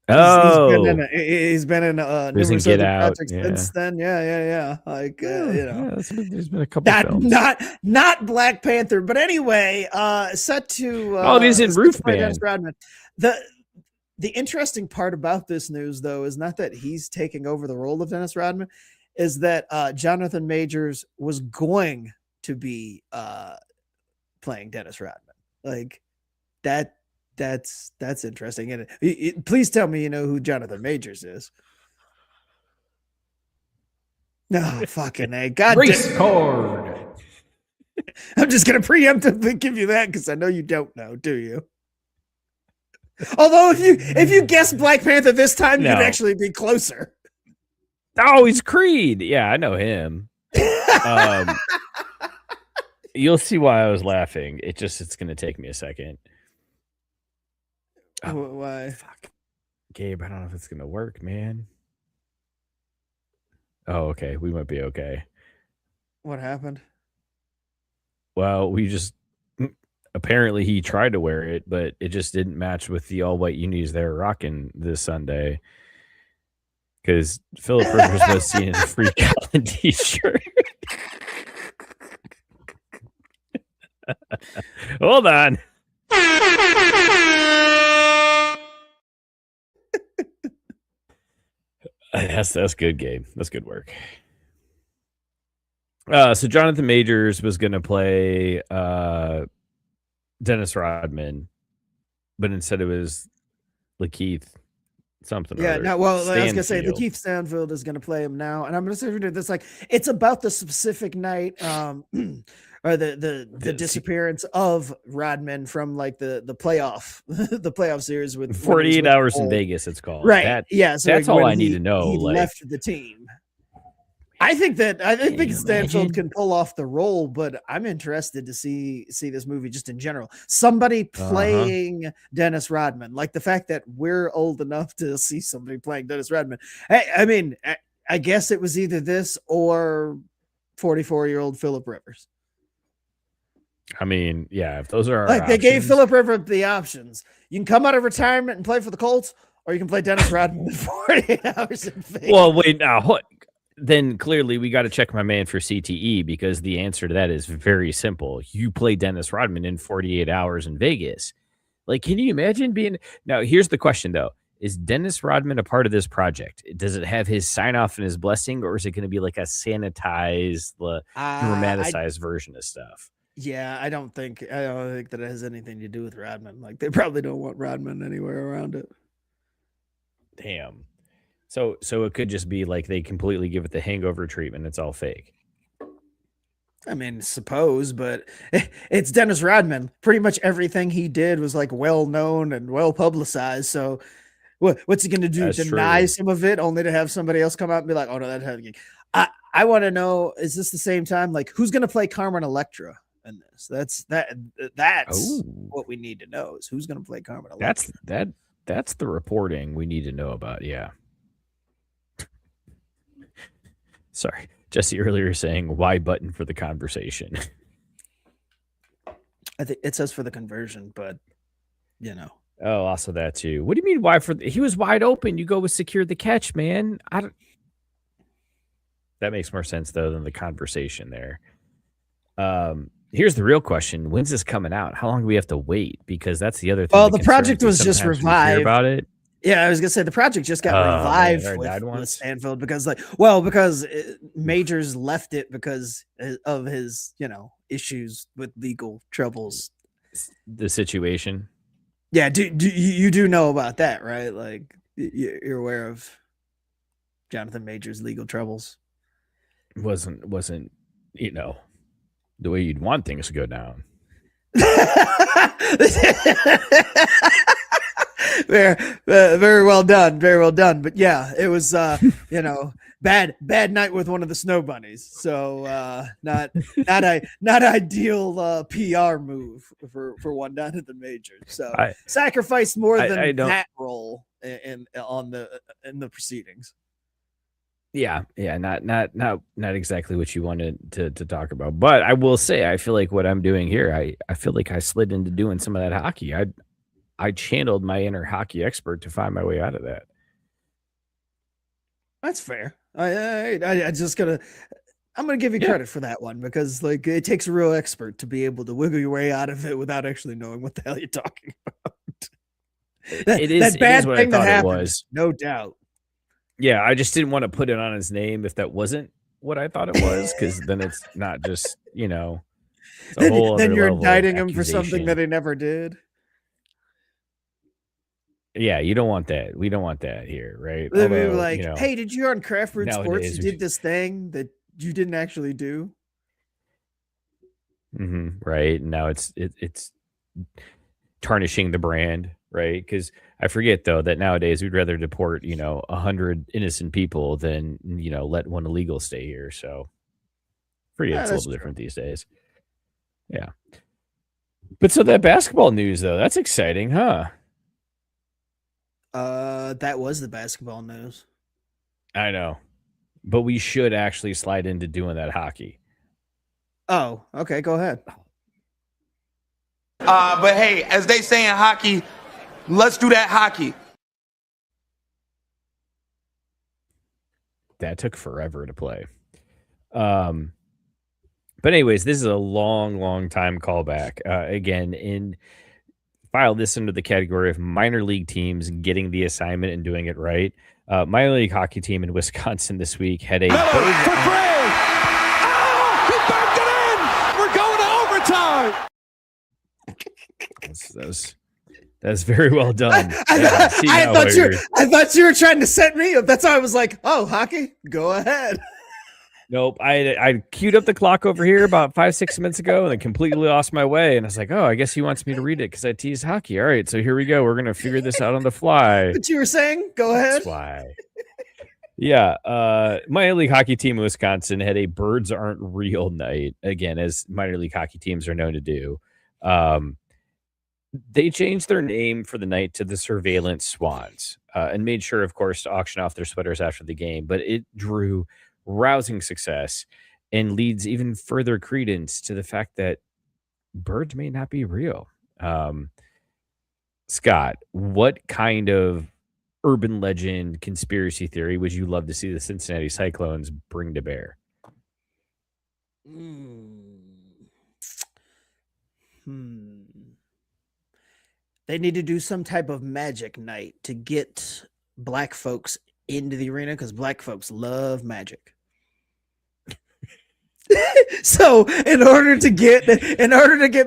Oh, he's been in numerous Get other Out projects since then. Yeah. Like there's been a couple films. Not Black Panther, but anyway, set to. He's in Roof Man. Rodman. The interesting part about this news, though, is not that he's taking over the role of Dennis Rodman, is that Jonathan Majors was going to be playing Dennis Rodman. Like that's interesting. And please tell me you know who Jonathan Majors is. No, fucking A. God Race card. I'm just gonna preemptively give you that because I know you don't know, do you? Although if you guess Black Panther this time, you'd actually be closer. Oh, he's Creed. Yeah, I know him. You'll see why I was laughing. It's going to take me a second. Why? Fuck. Gabe, I don't know if it's going to work, man. Oh, okay. We might be okay. What happened? Well, apparently he tried to wear it, but it just didn't match with the all-white unis they're rocking this Sunday. Because Phillip Rivers was seen in a free Colin t-shirt. Hold on. That's good, Gabe. That's good work. So Jonathan Majors was going to play Dennis Rodman, but instead it was LaKeith something. Yeah, no, I was gonna say LaKeith Stanfield is gonna play him now, and I'm gonna say this like it's about the specific night, or the disappearance of Rodman from like the playoff the playoff series with 48 hours in Vegas. It's called right. So that's all I need to know. He left the team. I think Stanfield can pull off the role, but I'm interested to see this movie just in general. Somebody playing Dennis Rodman, like the fact that we're old enough to see somebody playing Dennis Rodman. I mean, I guess it was either this or 44-year-old Phillip Rivers. I mean, yeah, if those are like they gave Phillip Rivers the options. You can come out of retirement and play for the Colts, or you can play Dennis Rodman in 48 hours in Vegas. Well, wait, now what? Then clearly we got to check my man for CTE, because the answer to that is very simple. You play Dennis Rodman in 48 hours in Vegas. Like, can you imagine being... Now, here's the question, though. Is Dennis Rodman a part of this project? Does it have his sign-off and his blessing, or is it going to be like a sanitized, dramatized version of stuff? Yeah, I don't think that it has anything to do with Rodman. Like, they probably don't want Rodman anywhere around it. Damn. So it could just be like they completely give it the hangover treatment. It's all fake. I mean, suppose, but it's Dennis Rodman. Pretty much everything he did was like well known and well publicized. So what's he going to do? That's Deny true. some of it only to have somebody else come out and be like, oh no, that's happening. I want to know, is this the same time? Like, who's going to play Carmen Electra in this? That's what we need to know, is who's going to play Carmen Electra. That's the reporting we need to know about. Yeah. Sorry, Jesse earlier saying why button for the conversation. I think it says for the conversion, but you know. Oh, also that too. What do you mean why he was wide open? You go with secure the catch, man. That makes more sense though than the conversation there. Here's the real question: when's this coming out? How long do we have to wait? Because that's the other thing. Well, the project was just revived. About it. Yeah, I was gonna say the project just got revived with Stanfield because Majors left it because of his, issues with legal troubles. The situation. Yeah, you do know about that, right? Like you're aware of Jonathan Majors' legal troubles. Wasn't the way you'd want things to go down. Very well done. Very well done. But yeah, it was, bad night with one of the snow bunnies. So not ideal PR move for one Jonathan Majors. So sacrificed more than that role in the proceedings. Yeah, not exactly what you wanted to talk about. But I will say, I feel like what I'm doing here, I feel like I slid into doing some of that hockey. I channeled my inner hockey expert to find my way out of that. That's fair. I'm gonna give you credit for that one, because like it takes a real expert to be able to wiggle your way out of it without actually knowing what the hell you're talking about. It is bad what thing I thought that happened, it was. no doubt. Yeah, I just didn't want to put it on his name if that wasn't what I thought it was, because then it's not just, it's a whole then other you're level of indicting him for something accusation. that he never did. Yeah, you don't want that. We don't want that here, right? They were like, hey, did you hear on Craft Brewed Sports nowadays you did this thing that you didn't actually do? Right. Now it's tarnishing the brand, right? Because I forget though that nowadays we'd rather deport 100 innocent people than let one illegal stay here. So it's a little different these days. Yeah. But so that basketball news, though, that's exciting, huh? That was the basketball news. I know. But we should actually slide into doing that hockey. Oh, okay. Go ahead. But hey, as they say in hockey, let's do that hockey. That took forever to play. But anyways, this is a long time callback. Again, file this into the category of minor league teams getting the assignment and doing it right. Minor league hockey team in Wisconsin this week had a For Gray! Oh, he backed it in! We're going to overtime! That's very well done. I thought you were trying to set me up. That's why I was like, "Oh, hockey, go ahead." Nope. I queued up the clock over here about 5-6 minutes ago and then completely lost my way. And I was like, oh, I guess he wants me to read it because I teased hockey. All right, so here we go. We're gonna figure this out on the fly. What you were saying? Go ahead. That's why. Yeah. Minor league hockey team in Wisconsin had a birds aren't real night, again, as minor league hockey teams are known to do. They changed their name for the night to the Surveillance Swans and made sure, of course, to auction off their sweaters after the game. But it drew rousing success and leads even further credence to the fact that birds may not be real. Scott, what kind of urban legend conspiracy theory would you love to see the Cincinnati Cyclones bring to bear? They need to do some type of magic night to get black folks into the arena because black folks love magic. So in order to get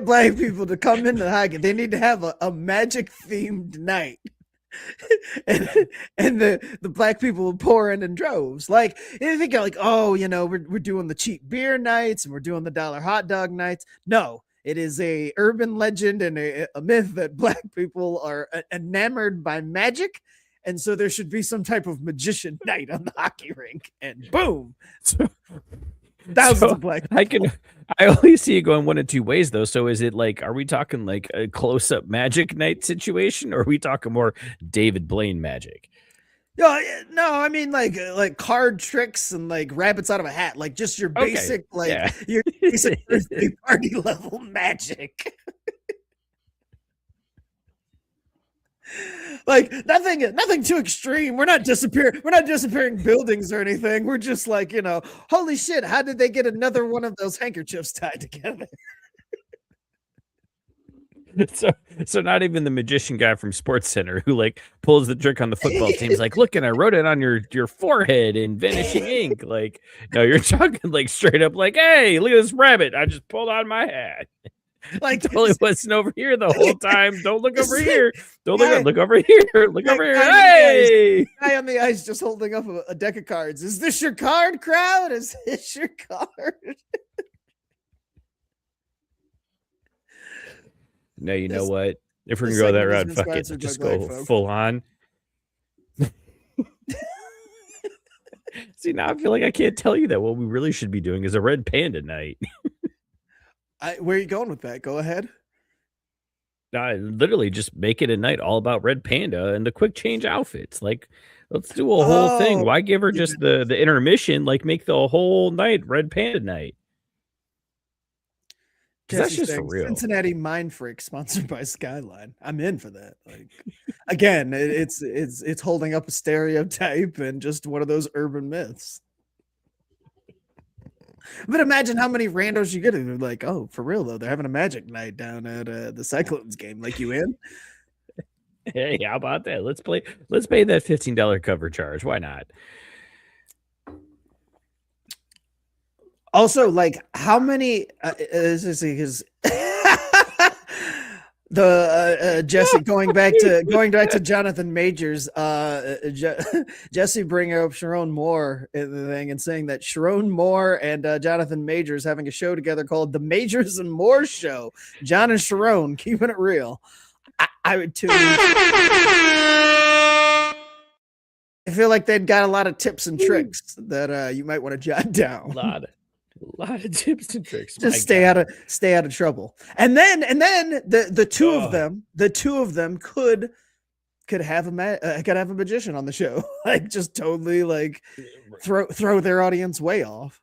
black people to come into hockey, they need to have a magic themed night. and the black people will pour in droves. Like, you think like, oh, you know, we're doing the cheap beer nights and we're doing the dollar hot dog nights. No, it is a urban legend and a myth that black people are enamored by magic. And so there should be some type of magician night on the hockey rink, and boom. Thousands of black people. I only see it going one of two ways though. So is it like, are we talking like a close-up magic night situation, or are we talking more David Blaine magic? No, I mean like card tricks and like rabbits out of a hat, like just your basic your basic birthday party level magic. Like nothing too extreme. We're not disappearing buildings or anything. We're just like, you know, holy shit, how did they get another one of those handkerchiefs tied together? So not even the magician guy from Sports Center who like pulls the trick on the football team. He's like, look, and I wrote it on your forehead in vanishing ink. Like, no, you're talking like straight up like, hey, look at this rabbit I just pulled on my hat. Like, totally wasn't over here the whole time. Don't look over here. Don't look over here. Look over here. Hey, guy on the ice just holding up a deck of cards. Is this your card, crowd? Is this your card? No, you know what? If we're gonna go that route, fuck it. Just go full on. See, now I feel like I can't tell you that. What we really should be doing is a red panda night. Where are you going with that? Go ahead. Literally just make it a night all about red panda and the quick change outfits. Like, let's do a whole thing. Why give her just the intermission? Like, make the whole night red panda night. That's just for real. Cincinnati Mind Freak, sponsored by Skyline. I'm in for that. Like, again, it's holding up a stereotype and just one of those urban myths. But imagine how many randos you get. They're like, oh, for real though, they're having a magic night down at the Cyclones game. Like, you in? Hey, how about that? Let's pay that $15 cover charge. Why not? Also, like, how many is the Jesse going back to Jonathan Majors, Jesse bringing up Sharon Moore in the thing and saying that Sharon Moore and Jonathan Majors having a show together called the Majors and Moore Show. John and Sharon keeping it real. I would tune in. I feel like they've got a lot of tips and tricks that you might want to jot down. A A lot of tips and tricks. Just stay out of trouble. And then the two of them could have a magician on the show. Like just totally like throw their audience way off.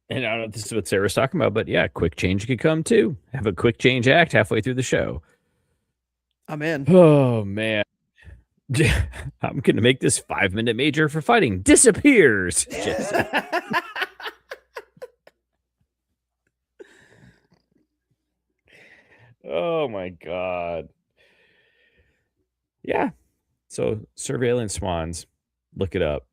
And I don't know if this is what Sarah's talking about, but yeah, quick change could come too. Have a quick change act halfway through the show. I'm in. Oh man. I'm gonna make this 5-minute major for fighting disappears. Oh my god. Yeah. So Surveillance Swans, look it up.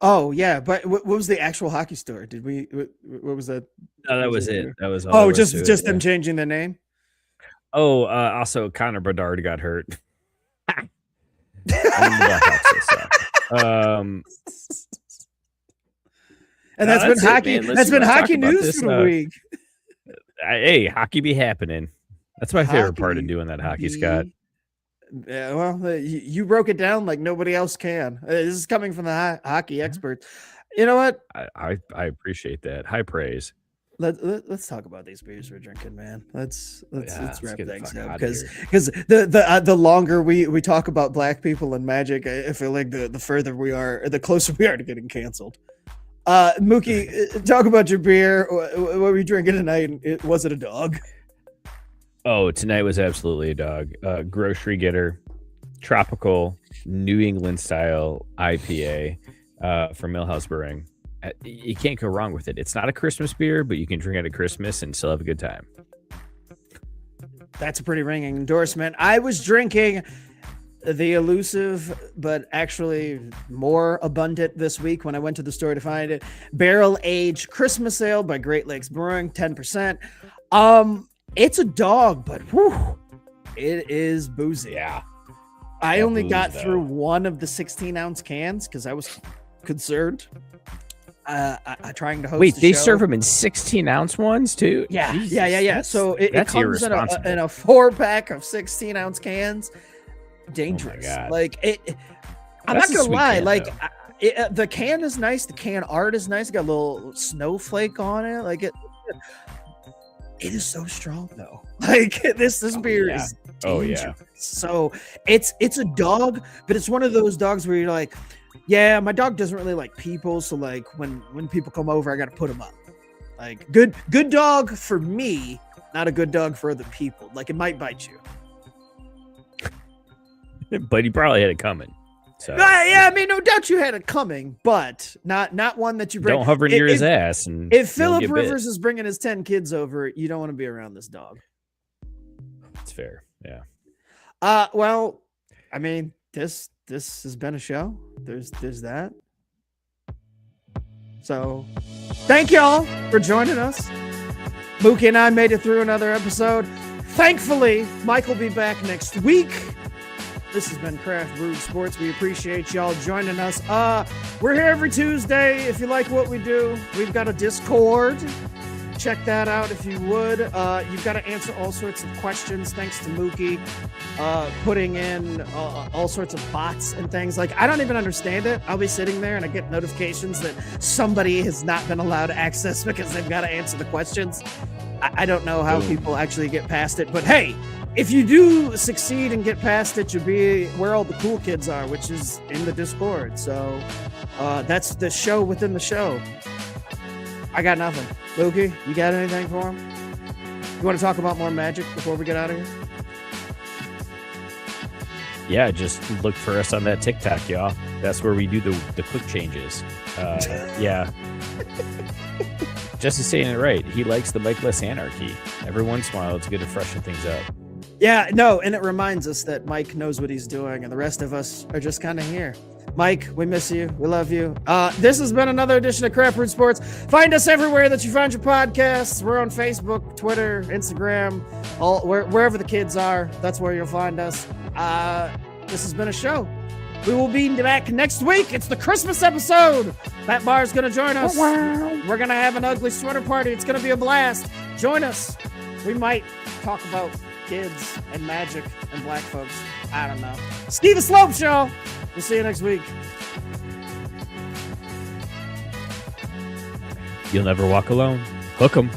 Oh yeah, but what was the actual hockey store? Did we? What was that? No, that was it. That was all. Oh, just them changing the name. Oh, also Connor Bedard got hurt. And that's been hockey. That's been hockey news for the week. Hey, hockey be happening. That's my favorite part of doing that hockey, Scott. Yeah, well, you broke it down like nobody else can. This is coming from the hockey experts. You know what? I appreciate that. High praise. Let's talk about these beers we're drinking, man. Let's wrap things up because the longer we talk about black people and magic, I feel like the further we are, the closer we are to getting canceled. Mookie, talk about your beer. What were you drinking tonight? Was it a dog? Oh, tonight was absolutely a dog. Grocery Getter, tropical New England style IPA from Millhouse Brewing. You can't go wrong with it. It's not a Christmas beer, but you can drink it at Christmas and still have a good time. That's a pretty ringing endorsement. I was drinking the elusive, but actually more abundant this week when I went to the store to find it, Barrel Aged Christmas Ale by Great Lakes Brewing, 10%. It's a dog, but whew, it is boozy. Yeah. I only got through one of the 16-ounce cans because I was concerned. Trying to host. Wait, they show. serve them in 16-ounce ones too? Yeah, Jesus, yeah. So it comes in a 4-pack of 16-ounce cans. Dangerous. Oh like it. I'm not gonna lie. Can, like the can is nice. The can art is nice. It got a little snowflake on it. Like it. It is so strong though. Like this beer is dangerous. Oh yeah. So it's a dog, but it's one of those dogs where you're like, yeah, my dog doesn't really like people, so like when people come over, I got to put him up. Like good dog for me, not a good dog for other people. Like it might bite you. But he probably had it coming. So yeah, I mean, no doubt you had it coming, but not one that you bring. Don't hover near his ass. And if Phillip Rivers is bringing his 10 kids over, you don't want to be around this dog. That's fair. Yeah. Well, I mean, this has been a show. There's that. So, thank y'all for joining us. Mookie and I made it through another episode. Thankfully, Mike will be back next week. This has been Craft Brewed Sports. We appreciate y'all joining us. We're here every Tuesday. If you like what we do, we've got a Discord. Check that out if you would. You've got to answer all sorts of questions thanks to Mookie putting in all sorts of bots and things. Like, I don't even understand it. I'll be sitting there and I get notifications that somebody has not been allowed access because they've got to answer the questions. I don't know how people actually get past it, but hey, if you do succeed and get past it, you'll be where all the cool kids are, which is in the Discord. So that's the show within the show. I got nothing. Mookie, you got anything for him? You want to talk about more magic before we get out of here? Yeah, just look for us on that TikTok, y'all. That's where we do the quick changes. Yeah. Jesse's saying it right. He likes the Mike-less anarchy. Every once in a while, it's good to freshen things up. Yeah, no, and it reminds us that Mike knows what he's doing, and the rest of us are just kind of here. Mike, we miss you. We love you. This has been another edition of Craft Brewed Sports. Find us everywhere that you find your podcasts. We're on Facebook, Twitter, Instagram, wherever the kids are. That's where you'll find us. This has been a show. We will be back next week. It's the Christmas episode. Pat Barr's going to join us. We're going to have an ugly sweater party. It's going to be a blast. Join us. We might talk about kids and magic and black folks. I don't know. Ski the slopes, y'all. We'll see you next week. You'll never walk alone. Hook 'em.